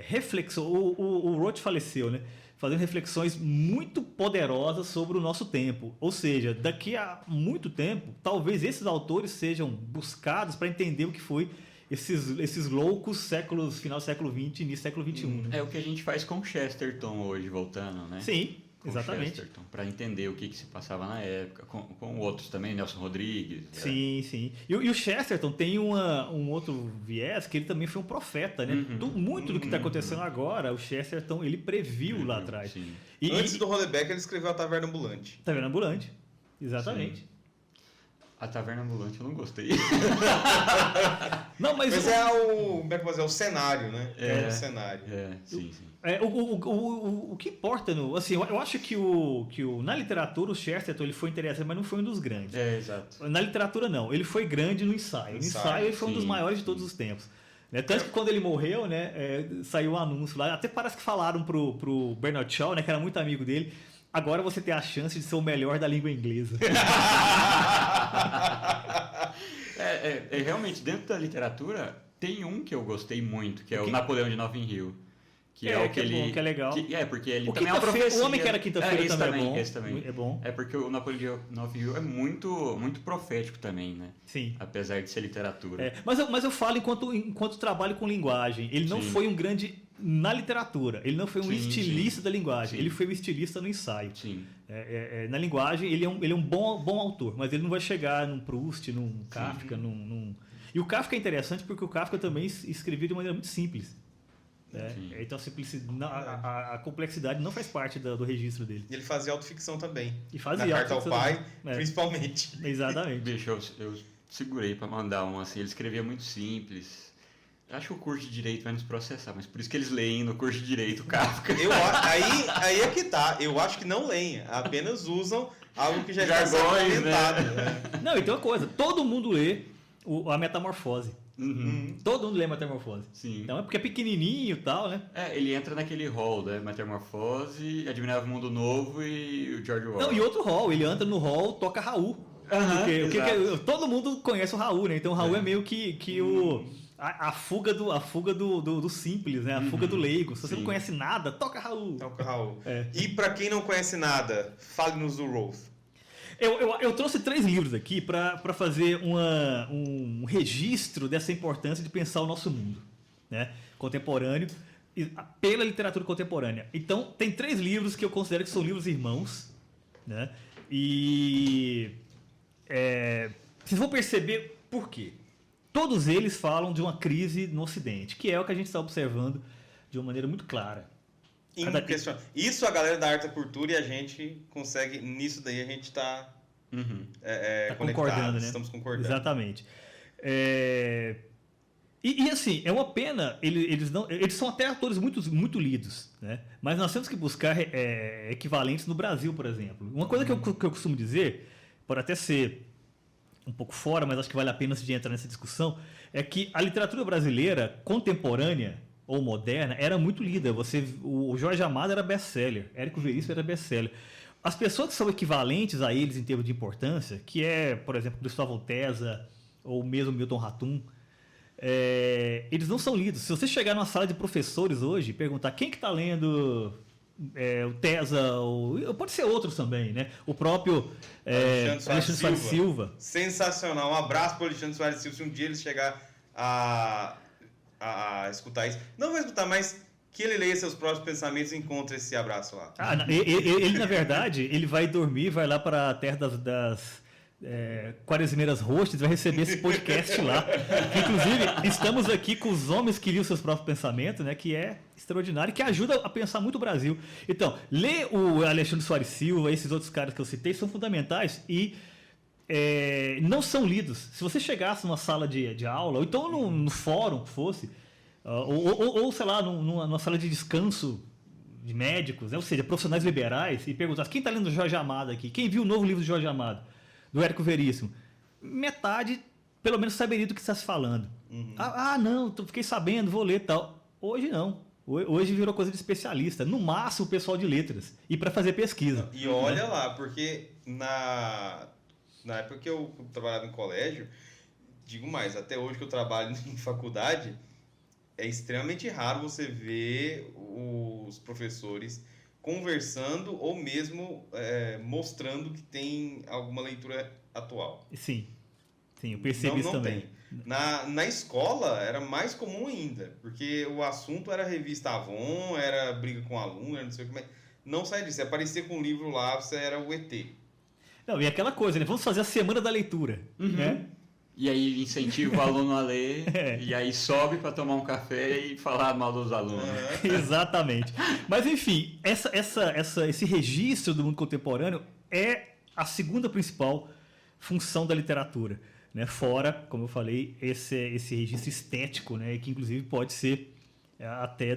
reflexão. O Roth faleceu, né? Fazendo reflexões muito poderosas sobre o nosso tempo. Ou seja, daqui a muito tempo, talvez esses autores sejam buscados para entender o que foi esses loucos final do século XX, início do século XXI. Né? É o que a gente faz com Chesterton hoje, voltando, né? Sim, com exatamente. Chesterton, para entender o que se passava na época, com outros também, Nelson Rodrigues. Sim, sim. E o Chesterton tem um outro viés, que ele também foi um profeta, né? Muito do que está acontecendo agora, o Chesterton, ele previu lá atrás. Antes do Houellebecq, ele escreveu A Taverna Ambulante. Taverna Ambulante, exatamente. Sim. A Taverna Ambulante eu não gostei. Não, mas como é que é o cenário, né? É o cenário. Sim. O que importa, assim, eu acho que na literatura o Chesterton ele foi interessante, mas não foi um dos grandes. Exato. Na literatura não, ele foi grande no ensaio. No ensaio ele foi um dos maiores de todos os tempos. Né? Tanto que quando ele morreu, né, saiu um anúncio lá, até parece que falaram pro Bernard Shaw, né, que era muito amigo dele, agora você tem a chance de ser o melhor da língua inglesa. Realmente, dentro da literatura, tem um que eu gostei muito, que é o Napoleão de Notting Hill. Que é bom, que é legal. Porque ele o também é uma profecia. O Homem que era Quinta-feira também é bom. Esse também. É bom. É porque o Napoleão de Notting Hill é muito, muito profético também, né? Sim. Apesar de ser literatura. Mas eu falo enquanto trabalho com linguagem. Ele não foi um grande na literatura. Ele não foi um estilista da linguagem. Ele foi um estilista no ensaio. Sim. Na linguagem, ele é um bom autor, mas ele não vai chegar num Proust, num Kafka, E o Kafka é interessante porque o Kafka também escrevia de maneira muito simples. Então a complexidade não faz parte do registro dele. E ele fazia autoficção também. E fazia na Carta ao Pai, principalmente. Exatamente. Bicho, eu segurei para mandar um assim. Ele escrevia muito simples. Acho que o curso de Direito vai nos processar, mas por isso que eles leem no curso de Direito Kafka. Aí é que tá. Eu acho que não leem, apenas usam algo que já está jargões, inventado. né? Não, e tem uma coisa, todo mundo lê a Metamorfose. Uhum. Todo mundo lê Metamorfose. Sim. Então é porque é pequenininho e tal, né? Ele entra naquele hall, né? Metamorfose, Admirável Mundo Novo e o George Orwell. Não, e outro hall. Ele entra no hall, toca Raul. Todo mundo conhece o Raul, né? Então o Raul é meio que a fuga do simples, né? A fuga do leigo. Se você não conhece nada, toca Raul. Toca Raul. É. E pra quem não conhece nada, fale-nos do Roth. Eu trouxe 3 livros aqui para fazer um registro dessa importância de pensar o nosso mundo, né, contemporâneo, pela literatura contemporânea. Então, tem 3 livros que eu considero que são livros irmãos, né, e vocês vão perceber por quê. Todos eles falam de uma crise no Ocidente, que é o que a gente está observando de uma maneira muito clara. Isso a galera da arte e cultura e a gente consegue, nisso daí a gente está concordando, né? Estamos concordando. Exatamente. E assim, é uma pena, eles são até atores muito lidos, né? Mas nós temos que buscar equivalentes no Brasil, por exemplo. Uma coisa que eu costumo dizer, pode até ser um pouco fora, mas acho que vale a pena antes de entrar nessa discussão, é que a literatura brasileira contemporânea ou moderna, era muito lida. O Jorge Amado era best-seller, Érico Veríssimo era best-seller. As pessoas que são equivalentes a eles em termos de importância, que é, por exemplo, Cristóvão Tesa ou mesmo Milton Ratum, eles não são lidos. Se você chegar numa sala de professores hoje e perguntar quem que está lendo o Tesa, ou pode ser outros também, né? O próprio Alexandre Soares Silva. Sensacional. Um abraço para o Alexandre Soares Silva. Se um dia ele chegar a escutar isso. Não vai escutar, mas que ele leia seus próprios pensamentos e encontre esse abraço lá. Ele, na verdade, ele vai dormir, vai lá para a terra das Quaresimeiras Roxas, vai receber esse podcast lá. Inclusive, estamos aqui com os homens que liam seus próprios pensamentos, né, que é extraordinário, que ajuda a pensar muito o Brasil. Então, ler o Alexandre Soares Silva, esses outros caras que eu citei, são fundamentais e não são lidos. Se você chegasse numa sala de aula, ou então no fórum que fosse, ou sei lá, numa sala de descanso de médicos, né? Ou seja, profissionais liberais, e perguntasse quem está lendo o Jorge Amado aqui, quem viu o novo livro do Jorge Amado, do Érico Veríssimo, metade pelo menos saberia do que está se falando. Não, fiquei sabendo, vou ler e tal. Hoje não. Hoje virou coisa de especialista, no máximo o pessoal de letras, e para fazer pesquisa. E olha lá, porque na época que eu trabalhava em colégio, digo mais, até hoje que eu trabalho em faculdade, é extremamente raro você ver os professores conversando ou mesmo mostrando que tem alguma leitura atual. Sim, eu percebi isso também. Tem. Na escola era mais comum ainda, porque o assunto era revista Avon, era briga com aluno, era não sei o que, mas não sai disso. Você aparecia com um livro lá, você era o ET. Não, e aquela coisa, né? Vamos fazer a semana da leitura, né? E aí incentiva o aluno a ler, e aí sobe para tomar um café e falar mal dos alunos. Exatamente. Mas enfim, esse registro do mundo contemporâneo é a segunda principal função da literatura, né? Fora, como eu falei, esse registro estético, né? Que inclusive pode ser até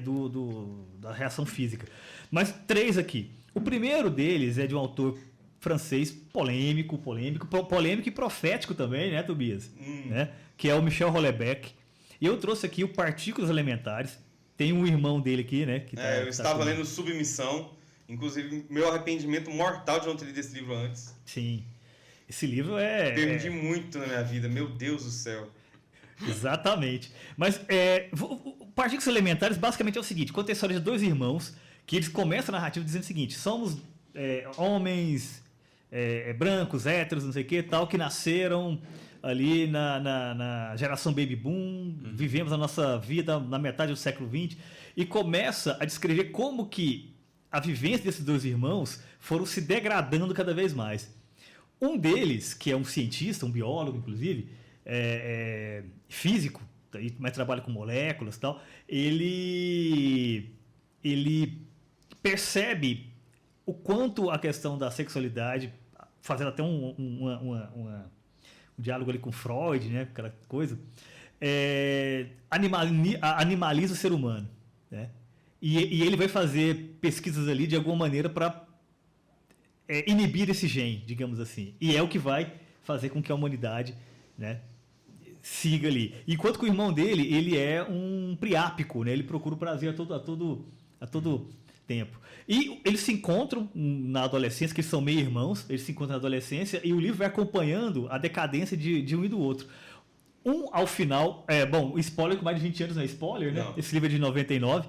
da reação física. Mas 3 aqui. O primeiro deles é de um autor francês polêmico e profético também, né, Tobias? Né? Que é o Michel Houellebecq. E eu trouxe aqui o Partículas Elementares. Tem um irmão dele aqui, né? Que eu estava lendo Submissão. Inclusive, meu arrependimento mortal de não ter lido esse livro antes. Sim. Esse livro Perdi muito na minha vida, meu Deus do céu. Exatamente. Mas Partículas Elementares basicamente é o seguinte: conta a história de 2 irmãos que eles começam a narrativa dizendo o seguinte: somos homens brancos, héteros, não sei o que, tal, que nasceram ali na geração Baby Boom, vivemos a nossa vida na metade do século XX, e começa a descrever como que a vivência desses 2 irmãos foram se degradando cada vez mais. Um deles, que é um cientista, um biólogo, inclusive, físico, mas trabalha com moléculas e tal, ele percebe o quanto a questão da sexualidade, fazendo até um diálogo ali com Freud, né, aquela coisa, animaliza o ser humano, né? E ele vai fazer pesquisas ali de alguma maneira para inibir esse gene, digamos assim. E é o que vai fazer com que a humanidade, né, siga ali. Enquanto que o irmão dele, ele é um priápico, né? Ele procura o prazer a todo tempo. E eles se encontram na adolescência, que eles são meio-irmãos, eles se encontram na adolescência, e o livro vai acompanhando a decadência de um e do outro. Ao final, bom, spoiler com mais de 20 anos não é spoiler, né? Não. Esse livro é de 99.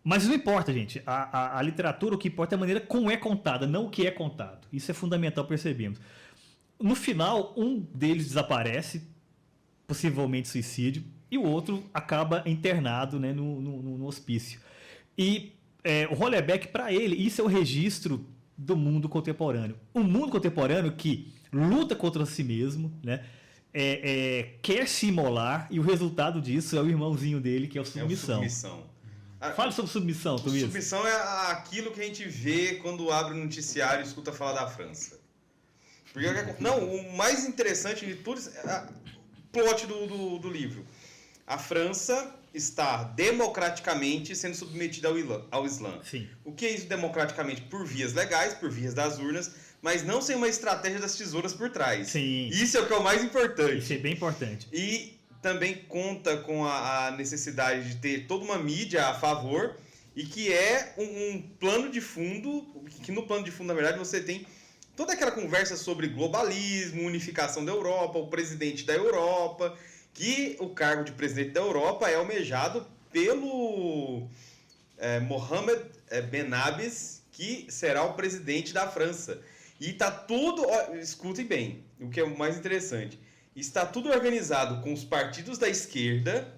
Mas não importa, gente. A literatura, o que importa é a maneira como é contada, não o que é contado. Isso é fundamental, percebemos. No final, um deles desaparece, possivelmente suicídio, e o outro acaba internado, né, no hospício. E o Houellebecq, para ele, isso é o registro do mundo contemporâneo. Um mundo contemporâneo que luta contra si mesmo, né, quer se imolar, e o resultado disso é o irmãozinho dele, que é o Submissão. Fale sobre Submissão, Tobias. Submissão é aquilo que a gente vê quando abre o noticiário e escuta falar da França. Porque, não, o mais interessante de tudo é o plot do livro. A França está democraticamente sendo submetida ao Islã. Sim. O que é isso democraticamente? Por vias legais, por vias das urnas, mas não sem uma estratégia das tesouras por trás. Sim. Isso é o que é o mais importante. Isso é bem importante. E também conta com a necessidade de ter toda uma mídia a favor e que é um plano de fundo, que no plano de fundo, na verdade, você tem toda aquela conversa sobre globalismo, unificação da Europa, o presidente da Europa, que o cargo de presidente da Europa é almejado pelo Mohammed Ben Abes, que será o presidente da França. E está tudo, escutem bem, o que é o mais interessante, está tudo organizado com os partidos da esquerda,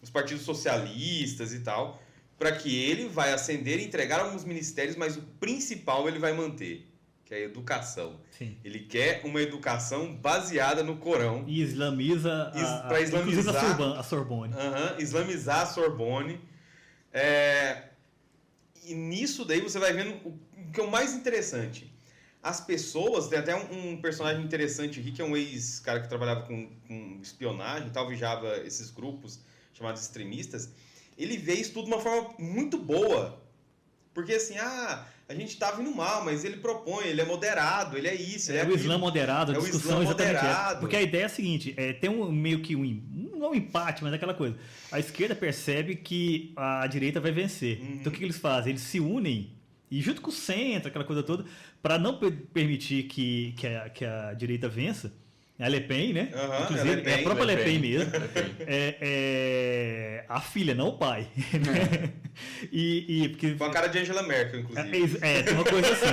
os partidos socialistas e tal, para que ele vai ascender e entregar alguns ministérios, mas o principal ele vai manter, que é a educação. Sim. Ele quer uma educação baseada no Corão. E islamiza Para islamizar a Sorbonne. Islamizar a Sorbonne. E nisso daí você vai vendo o que é o mais interessante. As pessoas, tem até um personagem interessante aqui, que é um ex-cara que trabalhava com espionagem e tal, vigiava esses grupos chamados extremistas. Ele vê isso tudo de uma forma muito boa. Porque assim, a gente tá vindo mal, mas ele propõe, ele é moderado, ele é isso. É o Islã moderado, a discussão exatamente moderado. Porque a ideia é a seguinte, tem meio que não um empate, mas aquela coisa. A esquerda percebe que a direita vai vencer. Uhum. Então o que eles fazem? Eles se unem, e junto com o centro, aquela coisa toda, para não permitir que a direita vença. A Le Pen, né? Inclusive, é a própria Le Pen mesmo. A filha, não o pai. Porque, com a cara de Angela Merkel, inclusive. Tem uma coisa assim.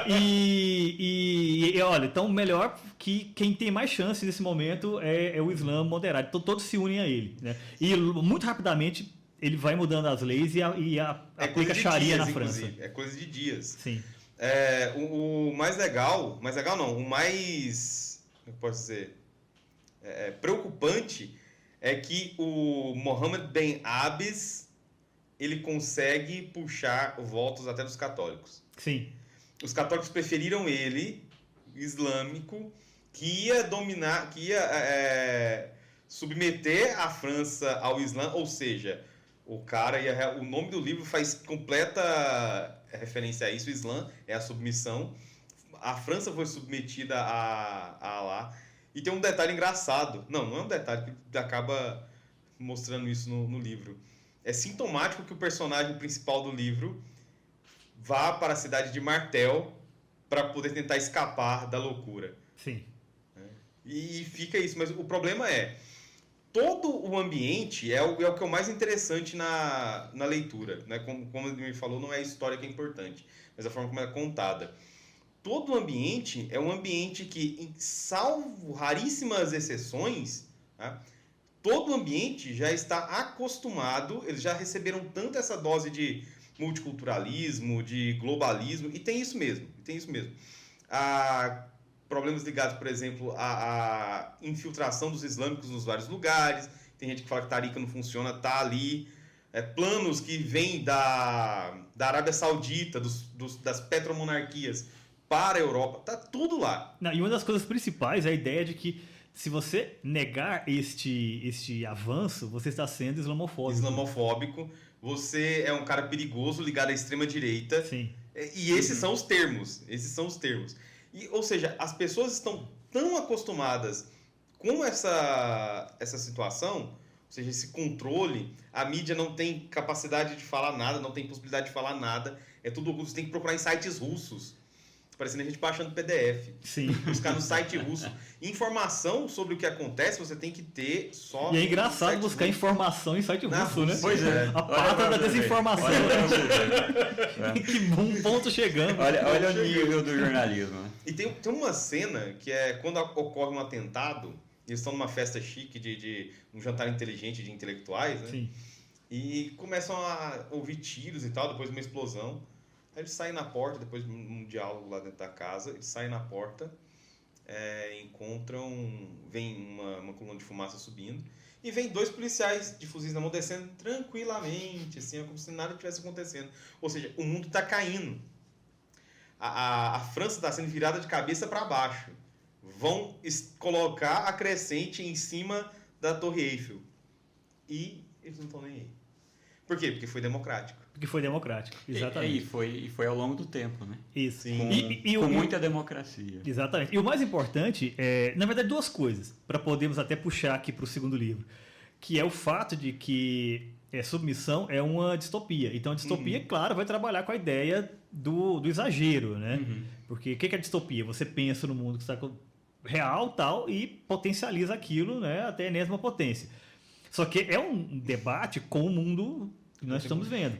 E olha, então melhor que quem tem mais chance nesse momento é o Islã moderado. Então todos se unem a ele. Né? E muito rapidamente ele vai mudando as leis e aplica Sharia na França. Inclusive. É coisa de dias. Sim. O mais legal não, o mais... Como eu posso dizer? Preocupante é que o Mohammed Ben Abes ele consegue puxar votos até dos católicos. Sim. Os católicos preferiram ele, islâmico, que ia dominar, que ia submeter a França ao Islã, ou seja, o nome do livro faz completa referência a isso, o Islã é a submissão. A França foi submetida a lá. E tem um detalhe engraçado. Não é um detalhe que acaba mostrando isso no livro. É sintomático que o personagem principal do livro vá para a cidade de Martel para poder tentar escapar da loucura. Sim. E fica isso. Mas o problema todo o ambiente é o que é o mais interessante na leitura. Né? Como ele me falou, não é a história que é importante, mas a forma como é contada. Todo o ambiente é um ambiente que, salvo raríssimas exceções, tá? Todo o ambiente já está acostumado, eles já receberam tanto essa dose de multiculturalismo, de globalismo, e tem isso mesmo. Problemas ligados, por exemplo, à infiltração dos islâmicos nos vários lugares, tem gente que fala que Tariqa não funciona, tá ali. Planos que vêm da Arábia Saudita, das petromonarquias, para a Europa, tá tudo lá. Não, e uma das coisas principais é a ideia de que se você negar este avanço, você está sendo islamofóbico. Você é um cara perigoso ligado à extrema-direita. Sim. E esses são os termos. Ou seja, as pessoas estão tão acostumadas com essa situação, ou seja, esse controle, a mídia não tem capacidade de falar nada, não tem possibilidade de falar nada, é tudo russo, você tem que procurar em sites russos, parecendo a gente baixando PDF. Sim. Buscar no site russo. Informação sobre o que acontece, você tem que ter só... E é engraçado buscar informação em site Na russo, né? Rússia, Pois é. A pata da desinformação. Que bom ponto chegando. Olha o nível do jornalismo. Né? E tem uma cena que é quando ocorre um atentado, eles estão numa festa chique de um jantar inteligente de intelectuais, né? Sim. E começam a ouvir tiros e tal, depois de uma explosão. Aí eles saem na porta, depois de um diálogo lá dentro da casa, eles saem na porta, encontram, vem uma coluna de fumaça subindo, e vem 2 policiais de fuzis na mão descendo tranquilamente, assim, como se nada tivesse acontecendo. Ou seja, o mundo está caindo. A França está sendo virada de cabeça para baixo. Vão colocar a crescente em cima da Torre Eiffel. E eles não estão nem aí. Por quê? Porque foi democrático. Porque foi democrático, exatamente. E foi ao longo do tempo, né? Isso. Sim. Com muita democracia. Exatamente. E o mais importante é, na verdade, 2 coisas, para podermos até puxar aqui para o segundo livro, que é o fato de que submissão é uma distopia. Então, a distopia, claro, vai trabalhar com a ideia do exagero, né? Porque o que é a distopia? Você pensa no mundo que está real tal e potencializa aquilo, né, até a enésima potência. Só que é um debate com o mundo que nós estamos vendo.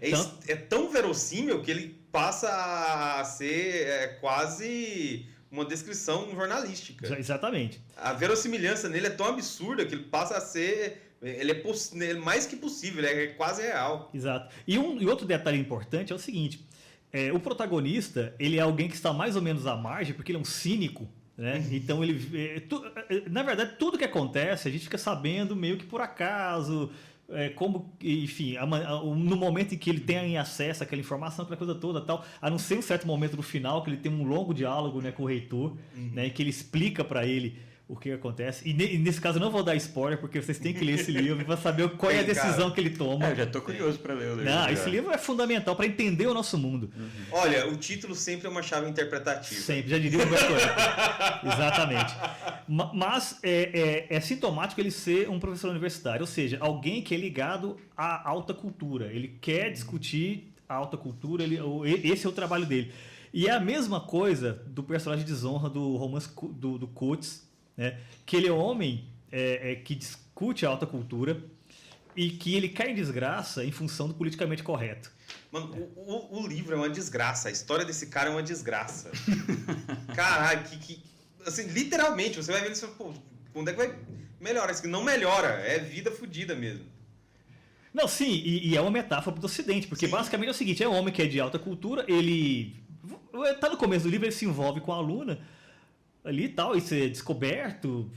É tão verossímil que ele passa a ser quase uma descrição jornalística. Exatamente. A verossimilhança nele é tão absurda que ele passa a ser... Ele é mais que possível, ele é quase real. Exato. E outro detalhe importante é o seguinte. O protagonista, ele é alguém que está mais ou menos à margem, porque ele é um cínico, né? Então, na verdade, tudo que acontece, a gente fica sabendo meio que por acaso... enfim, no momento em que ele tem acesso àquela informação, aquela coisa toda tal, a não ser um certo momento no final que ele tem um longo diálogo, né, com o reitor, né, que ele explica para ele o que acontece. E nesse caso eu não vou dar spoiler, porque vocês têm que ler esse livro para saber qual é a decisão que ele toma. Eu já estou curioso para ler o livro. Não, esse livro é fundamental para entender o nosso mundo. Olha, o título sempre é uma chave interpretativa. Sempre, já diria o Humberto Eco. Exatamente. Mas é sintomático ele ser um professor universitário, ou seja, alguém que é ligado à alta cultura. Ele quer discutir a alta cultura, esse é o trabalho dele. E é a mesma coisa do personagem de desonra do romance do Coates, né? Que ele é um homem que discute a alta cultura e que ele cai em desgraça em função do politicamente correto. Mano, o livro é uma desgraça. A história desse cara é uma desgraça. Caralho, assim, literalmente, você vai ver isso, pô, quando é que vai melhorar? Isso não melhora, é vida fodida mesmo. Não, sim, e é uma metáfora do Ocidente, porque basicamente é o seguinte, é um homem que é de alta cultura, ele tá no começo do livro, ele se envolve com a aluna ali e tal, isso é descoberto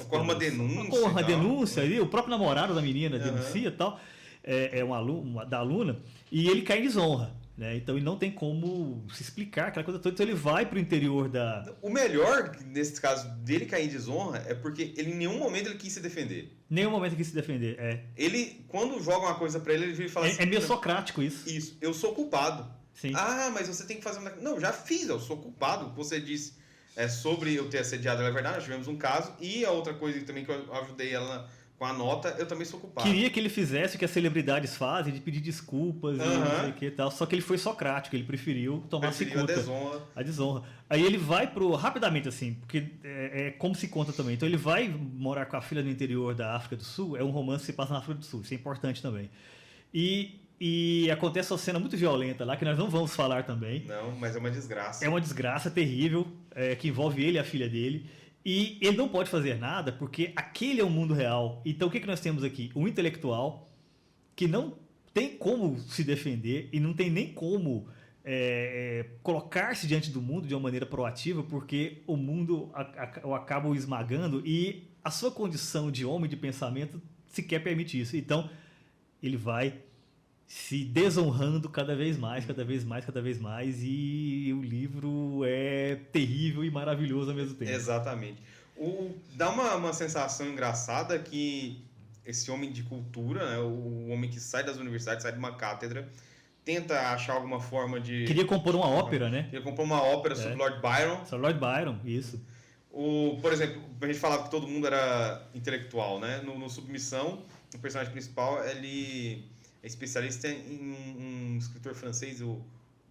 Ocorre uma denúncia. Ocorre uma denúncia ali, o próprio namorado da menina denuncia e tal, da aluna, e ele cai em desonra, né? Então ele não tem como se explicar aquela coisa toda, então ele vai pro interior da... O melhor, nesse caso, dele cair em desonra é porque ele em nenhum momento ele quis se defender. Nenhum momento ele quis se defender, Ele, quando joga uma coisa pra ele vira e fala assim... É meio socrático isso. Isso, eu sou culpado. Sim. Ah, mas você tem que fazer... Não, já fiz, eu sou culpado. Você disse sobre eu ter assediado ela, é verdade, nós tivemos um caso. E a outra coisa também que eu ajudei ela com a nota, eu também sou culpado. Queria que ele fizesse o que as celebridades fazem, de pedir desculpas e não sei o que e tal. Só que ele foi socrático, ele preferiu tomar cicuta. A desonra. Aí ele vai rapidamente assim, porque é como se conta também. Então ele vai morar com a filha no interior da África do Sul, é um romance que se passa na África do Sul, isso é importante também. E acontece uma cena muito violenta lá, que nós não vamos falar também. Não, mas é uma desgraça. É uma desgraça terrível, que envolve ele e a filha dele. E ele não pode fazer nada, porque aquele é o mundo real. Então o que nós temos aqui? Um intelectual que não tem como se defender e não tem nem como colocar-se diante do mundo de uma maneira proativa, porque o mundo o acaba o esmagando e a sua condição de homem de pensamento sequer permite isso. Então ele vai se desonrando cada vez mais, e o livro é terrível e maravilhoso ao mesmo tempo. Exatamente. Dá uma sensação engraçada que esse homem de cultura, né, o homem que sai das universidades, sai de uma cátedra, tenta achar alguma forma de... Queria compor uma ópera, né? Queria compor uma ópera sobre Lord Byron. Sobre Lord Byron, isso. Por exemplo, a gente falava que todo mundo era intelectual, né? No Submissão, o personagem principal, ele é especialista em um escritor francês, o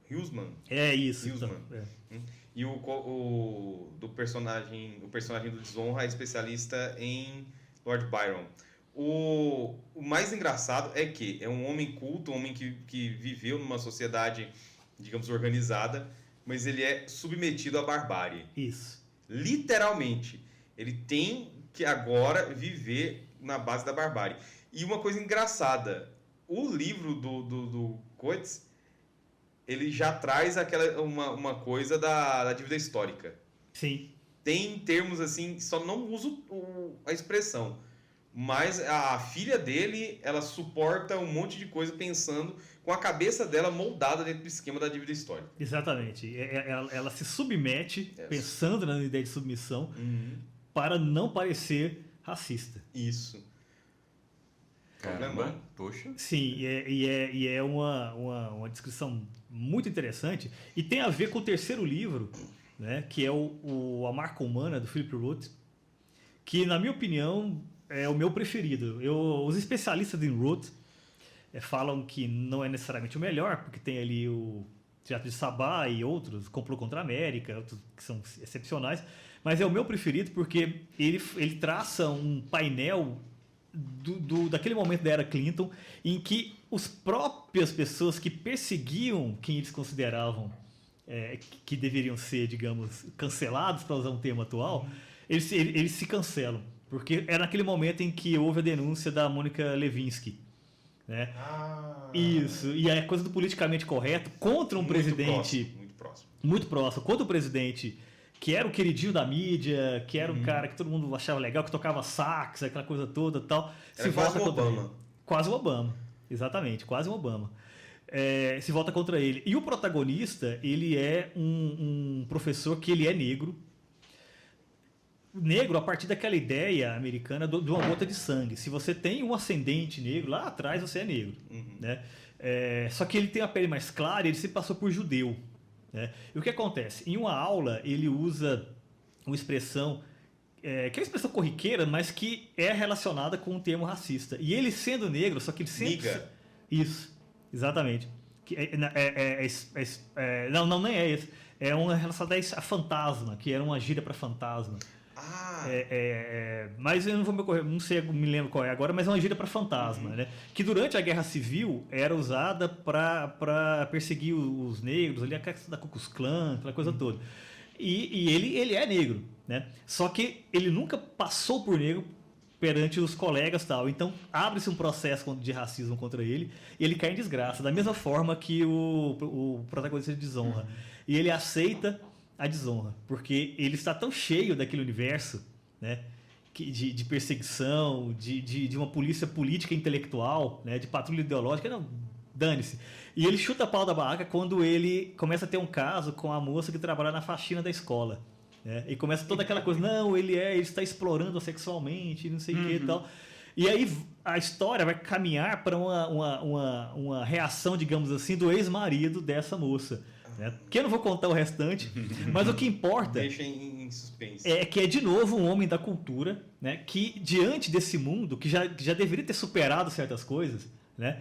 Huysman. É isso. Huysman. Então, E o personagem do Desonra é especialista em Lord Byron. O mais engraçado é que é um homem culto, um homem que viveu numa sociedade, digamos, organizada, mas ele é submetido à barbárie. Isso. Literalmente. Ele tem que agora viver na base da barbárie. E uma coisa engraçada, o livro do Coates, ele já traz uma coisa da dívida histórica. Sim. Tem termos assim, só não uso a expressão. Mas a filha dele, ela suporta um monte de coisa pensando com a cabeça dela moldada dentro do esquema da dívida histórica. Exatamente. Ela se submete, pensando na ideia de submissão, para não parecer racista. Isso. Caramba, poxa. Sim, e é uma descrição muito interessante. E tem a ver com o terceiro livro, né, que é A Marca Humana, do Philip Roth, que, na minha opinião, é o meu preferido. Os especialistas em Roth falam que não é necessariamente o melhor, porque tem ali o Teatro de Sabá e outros, Complô contra a América, outros que são excepcionais, mas é o meu preferido porque ele traça um painel daquele momento da era Clinton, em que as próprias pessoas que perseguiam quem eles consideravam que deveriam ser, digamos, cancelados, para usar um termo atual, eles se cancelam. Porque era naquele momento em que houve a denúncia da Mônica Lewinsky. Né? Isso. E a coisa do politicamente correto contra um presidente... Muito próximo. Contra o presidente que era o queridinho da mídia, que era um cara que todo mundo achava legal, que tocava sax, aquela coisa toda e tal. Era quase o Obama. Quase o Obama. Exatamente, quase o Obama. Se volta contra ele. E o protagonista, ele é um professor que ele é negro. Negro a partir daquela ideia americana de uma gota de sangue. Se você tem um ascendente negro, lá atrás você é negro. Né? Só que ele tem a pele mais clara e ele se passou por judeu. Né? E o que acontece? Em uma aula ele usa uma expressão que é uma expressão corriqueira, mas que é relacionada com um termo racista. E ele sendo negro, só que ele sempre... Niga. Isso, exatamente. Não é esse. É uma relacionada a fantasma, que era uma gíria para fantasma. Mas eu não sei, me lembro qual é agora, mas é uma gíria para fantasma, né? Que durante a Guerra Civil era usada para perseguir os negros, ali a questão da Ku Klux Klan, aquela coisa toda. E ele é negro, né? Só que ele nunca passou por negro perante os colegas e tal. Então abre-se um processo de racismo contra ele e ele cai em desgraça, da mesma forma que o protagonista de Desonra. E ele aceita a desonra, porque ele está tão cheio daquele universo, né, de perseguição, de uma polícia política e intelectual, né, de patrulha ideológica, não, dane-se. E ele chuta a pau da barraca quando ele começa a ter um caso com a moça que trabalha na faxina da escola. Né, e começa toda aquela coisa, não, ele está explorando sexualmente, não sei o que e tal. E aí a história vai caminhar para uma reação, digamos assim, do ex-marido dessa moça. Né? Que eu não vou contar o restante, mas o que importa deixa em suspense. É que é de novo um homem da cultura, né? Que diante desse mundo, que já deveria ter superado certas coisas, né?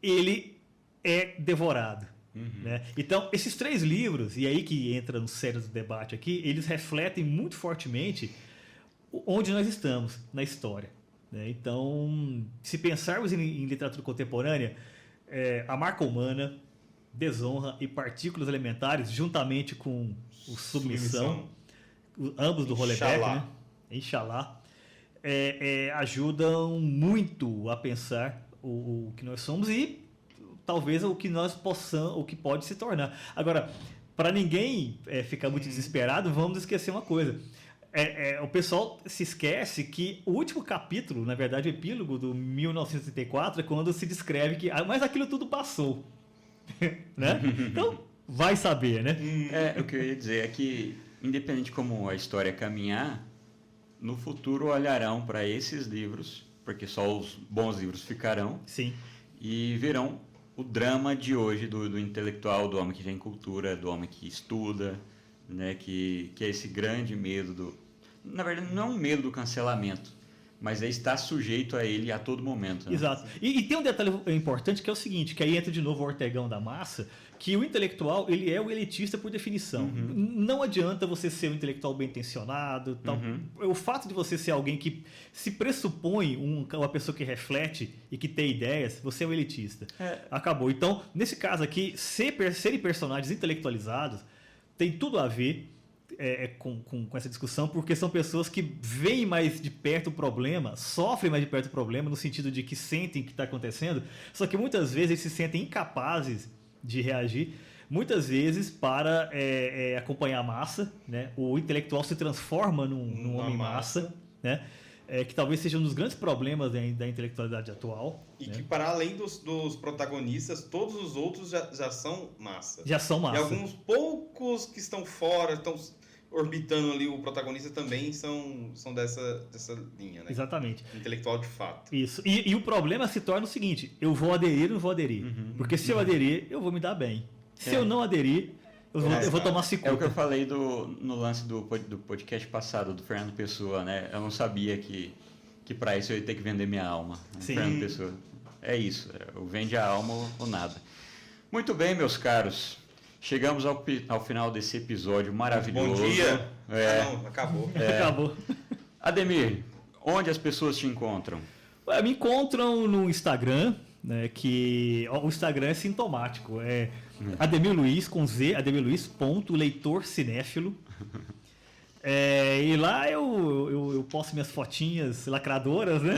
Ele é devorado. Né? Então, esses 3 livros, e aí que entra no sério do debate aqui, eles refletem muito fortemente onde nós estamos na história. Né? Então, se pensarmos em literatura contemporânea, A Marca Humana, Desonra e Partículas Elementares, juntamente com o Submissão, ambos do Houellebecq, né? Inshallah, ajudam muito a pensar o que nós somos e talvez o que nós possamos, o que pode se tornar. Agora, para ninguém ficar muito desesperado, vamos esquecer uma coisa. O pessoal se esquece que o último capítulo, na verdade o epílogo do 1984, é quando se descreve que mas aquilo tudo passou. Né? Então, vai saber, né? O que eu ia dizer é que, independente de como a história caminhar, no futuro olharão para esses livros, porque só os bons livros ficarão. Sim. E verão o drama de hoje do intelectual, do homem que tem cultura, do homem que estuda, né? Que é esse grande medo na verdade, não é um medo do cancelamento, mas é estar sujeito a ele a todo momento. Né? Exato. E tem um detalhe importante que é o seguinte, que aí entra de novo o Ortegão da massa, que o intelectual, ele é o elitista por definição. Não adianta você ser um intelectual bem intencionado. Tal. O fato de você ser alguém que se pressupõe uma pessoa que reflete e que tem ideias, você é um elitista. Acabou. Então, nesse caso aqui, serem personagens intelectualizados tem tudo a ver com essa discussão, porque são pessoas que veem mais de perto o problema, sofrem mais de perto o problema, no sentido de que sentem o que está acontecendo, só que muitas vezes eles se sentem incapazes de reagir, muitas vezes para acompanhar a massa, né? O intelectual se transforma num homem massa, né? Que talvez seja um dos grandes problemas da intelectualidade atual. E que para além dos protagonistas, todos os outros já são massa. Já são massa. E alguns poucos que estão fora, estão orbitando ali o protagonista também são dessa linha, né? Exatamente. Intelectual de fato. Isso. E o problema se torna o seguinte, eu vou aderir ou não vou aderir? Porque se eu aderir, eu vou me dar bem. Se eu não aderir, eu vou tomar cicuta. É o que eu falei no lance do podcast passado, do Fernando Pessoa, né? Eu não sabia que para isso eu ia ter que vender minha alma. Sim. Fernando Pessoa. É isso, eu vende a alma ou nada. Muito bem, meus caros. Chegamos ao final desse episódio maravilhoso. Bom dia. Não, acabou. Acabou. Ademir, onde as pessoas te encontram? Me encontram no Instagram, né, que o Instagram é sintomático. É Ademir Luiz, com Z, ademirluiz.leitorcinéfilo. E lá eu posto minhas fotinhas lacradoras, né?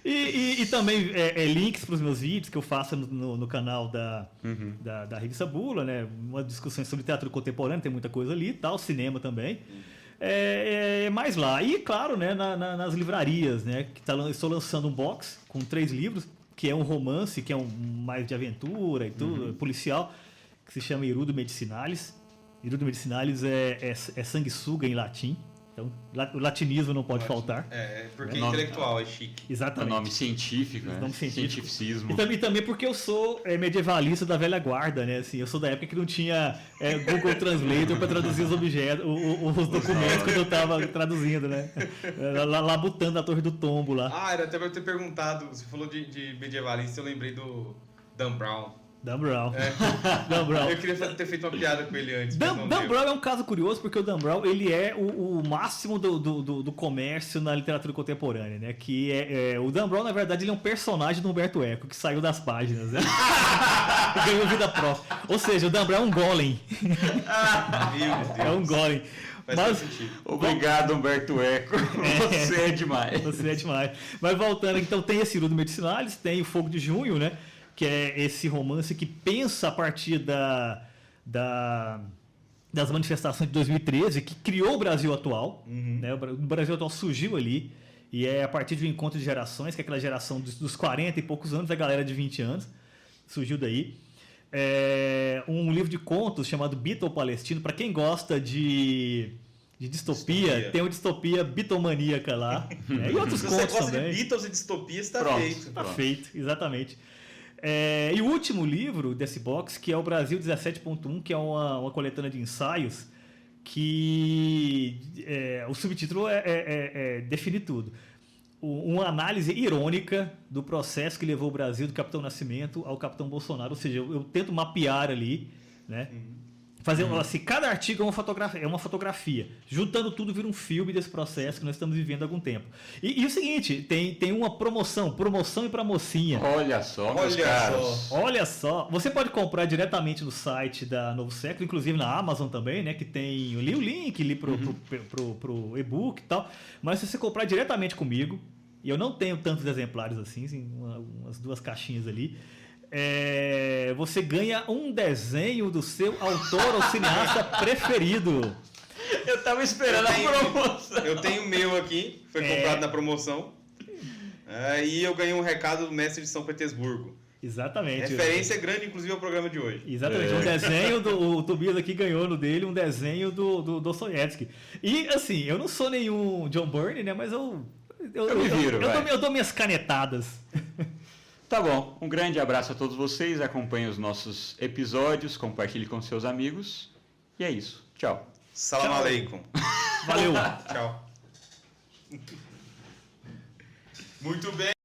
e também links para os meus vídeos que eu faço no canal da Revista Bula, né? Uma discussão sobre teatro contemporâneo, tem muita coisa ali e tal, cinema também. Mais lá. E, claro, né, nas livrarias, né? Estou lançando um box com 3 livros, que é um romance, que é mais de aventura e tudo, policial, que se chama Irudo Medicinalis. Irudo Medicinalis é sanguessuga em latim. Então, o latinismo não pode faltar. Porque intelectual é chique. Exatamente. É nome científico, né? Nome científico. Cientificismo. E também porque eu sou medievalista da velha guarda, né? Assim, eu sou da época que não tinha Google Translator para traduzir os objetos, os documentos quando eu estava traduzindo, né? Lá botando a Torre do Tombo lá. Era até para eu ter perguntado, você falou de medievalista, eu lembrei do Dan Brown. Dan Brown. Dan Brown. Eu queria ter feito uma piada com ele antes. Dan Brown é um caso curioso porque o Dan Brown ele é o máximo do comércio na literatura contemporânea, né? Que o Dan Brown, na verdade, ele é um personagem do Humberto Eco que saiu das páginas, né? Ganhou vida própria. Ou seja, o Dan Brown é um golem. Meu Deus. É um golem. Faz sentido. Obrigado, Humberto Eco. Você é demais. Você é demais. Mas voltando, então tem esse Irudo Medicinalis, tem o Fogo de Junho, né? Que é esse romance que pensa a partir das manifestações de 2013, que criou o Brasil atual. Né? O Brasil atual surgiu ali, e é a partir de um encontro de gerações, que é aquela geração dos 40 e poucos anos, a galera de 20 anos, surgiu daí. Um livro de contos chamado Beatle Palestino, para quem gosta de distopia, tem uma distopia bitomaníaca lá. E outros Se contos você gosta também. de Beatles e distopia, está Pronto. feito. Está feito, exatamente. E o último livro desse box, que é o Brasil 17.1, que é uma coletânea de ensaios, que o subtítulo define tudo. Uma análise irônica do processo que levou o Brasil do Capitão Nascimento ao Capitão Bolsonaro. Ou seja, eu tento mapear ali, né? Fazer assim, cada artigo é uma fotografia. Juntando tudo vira um filme desse processo que nós estamos vivendo há algum tempo. E o seguinte, tem uma promoção e para mocinha. Olha só, meus caros. Olha só, você pode comprar diretamente no site da Novo Século, inclusive na Amazon também, né? Que tem ali o link ali pro e-book e tal. Mas se você comprar diretamente comigo, e eu não tenho tantos exemplares assim umas 2 caixinhas ali. Você ganha um desenho do seu autor ou cineasta preferido. Eu tava esperando a promoção. Eu tenho o meu aqui, foi comprado na promoção. E eu ganhei um recado do mestre de São Petersburgo. Exatamente. Referência grande, inclusive, ao programa de hoje. Exatamente. Um desenho o Tobias aqui ganhou no dele, um desenho do Dostoiévski. E assim, eu não sou nenhum John Byrne, né? Mas eu dou minhas canetadas. Tá bom, um grande abraço a todos vocês, acompanhem os nossos episódios, compartilhe com seus amigos, e é isso, tchau. Salam aleikum. Valeu! Tchau. Muito bem.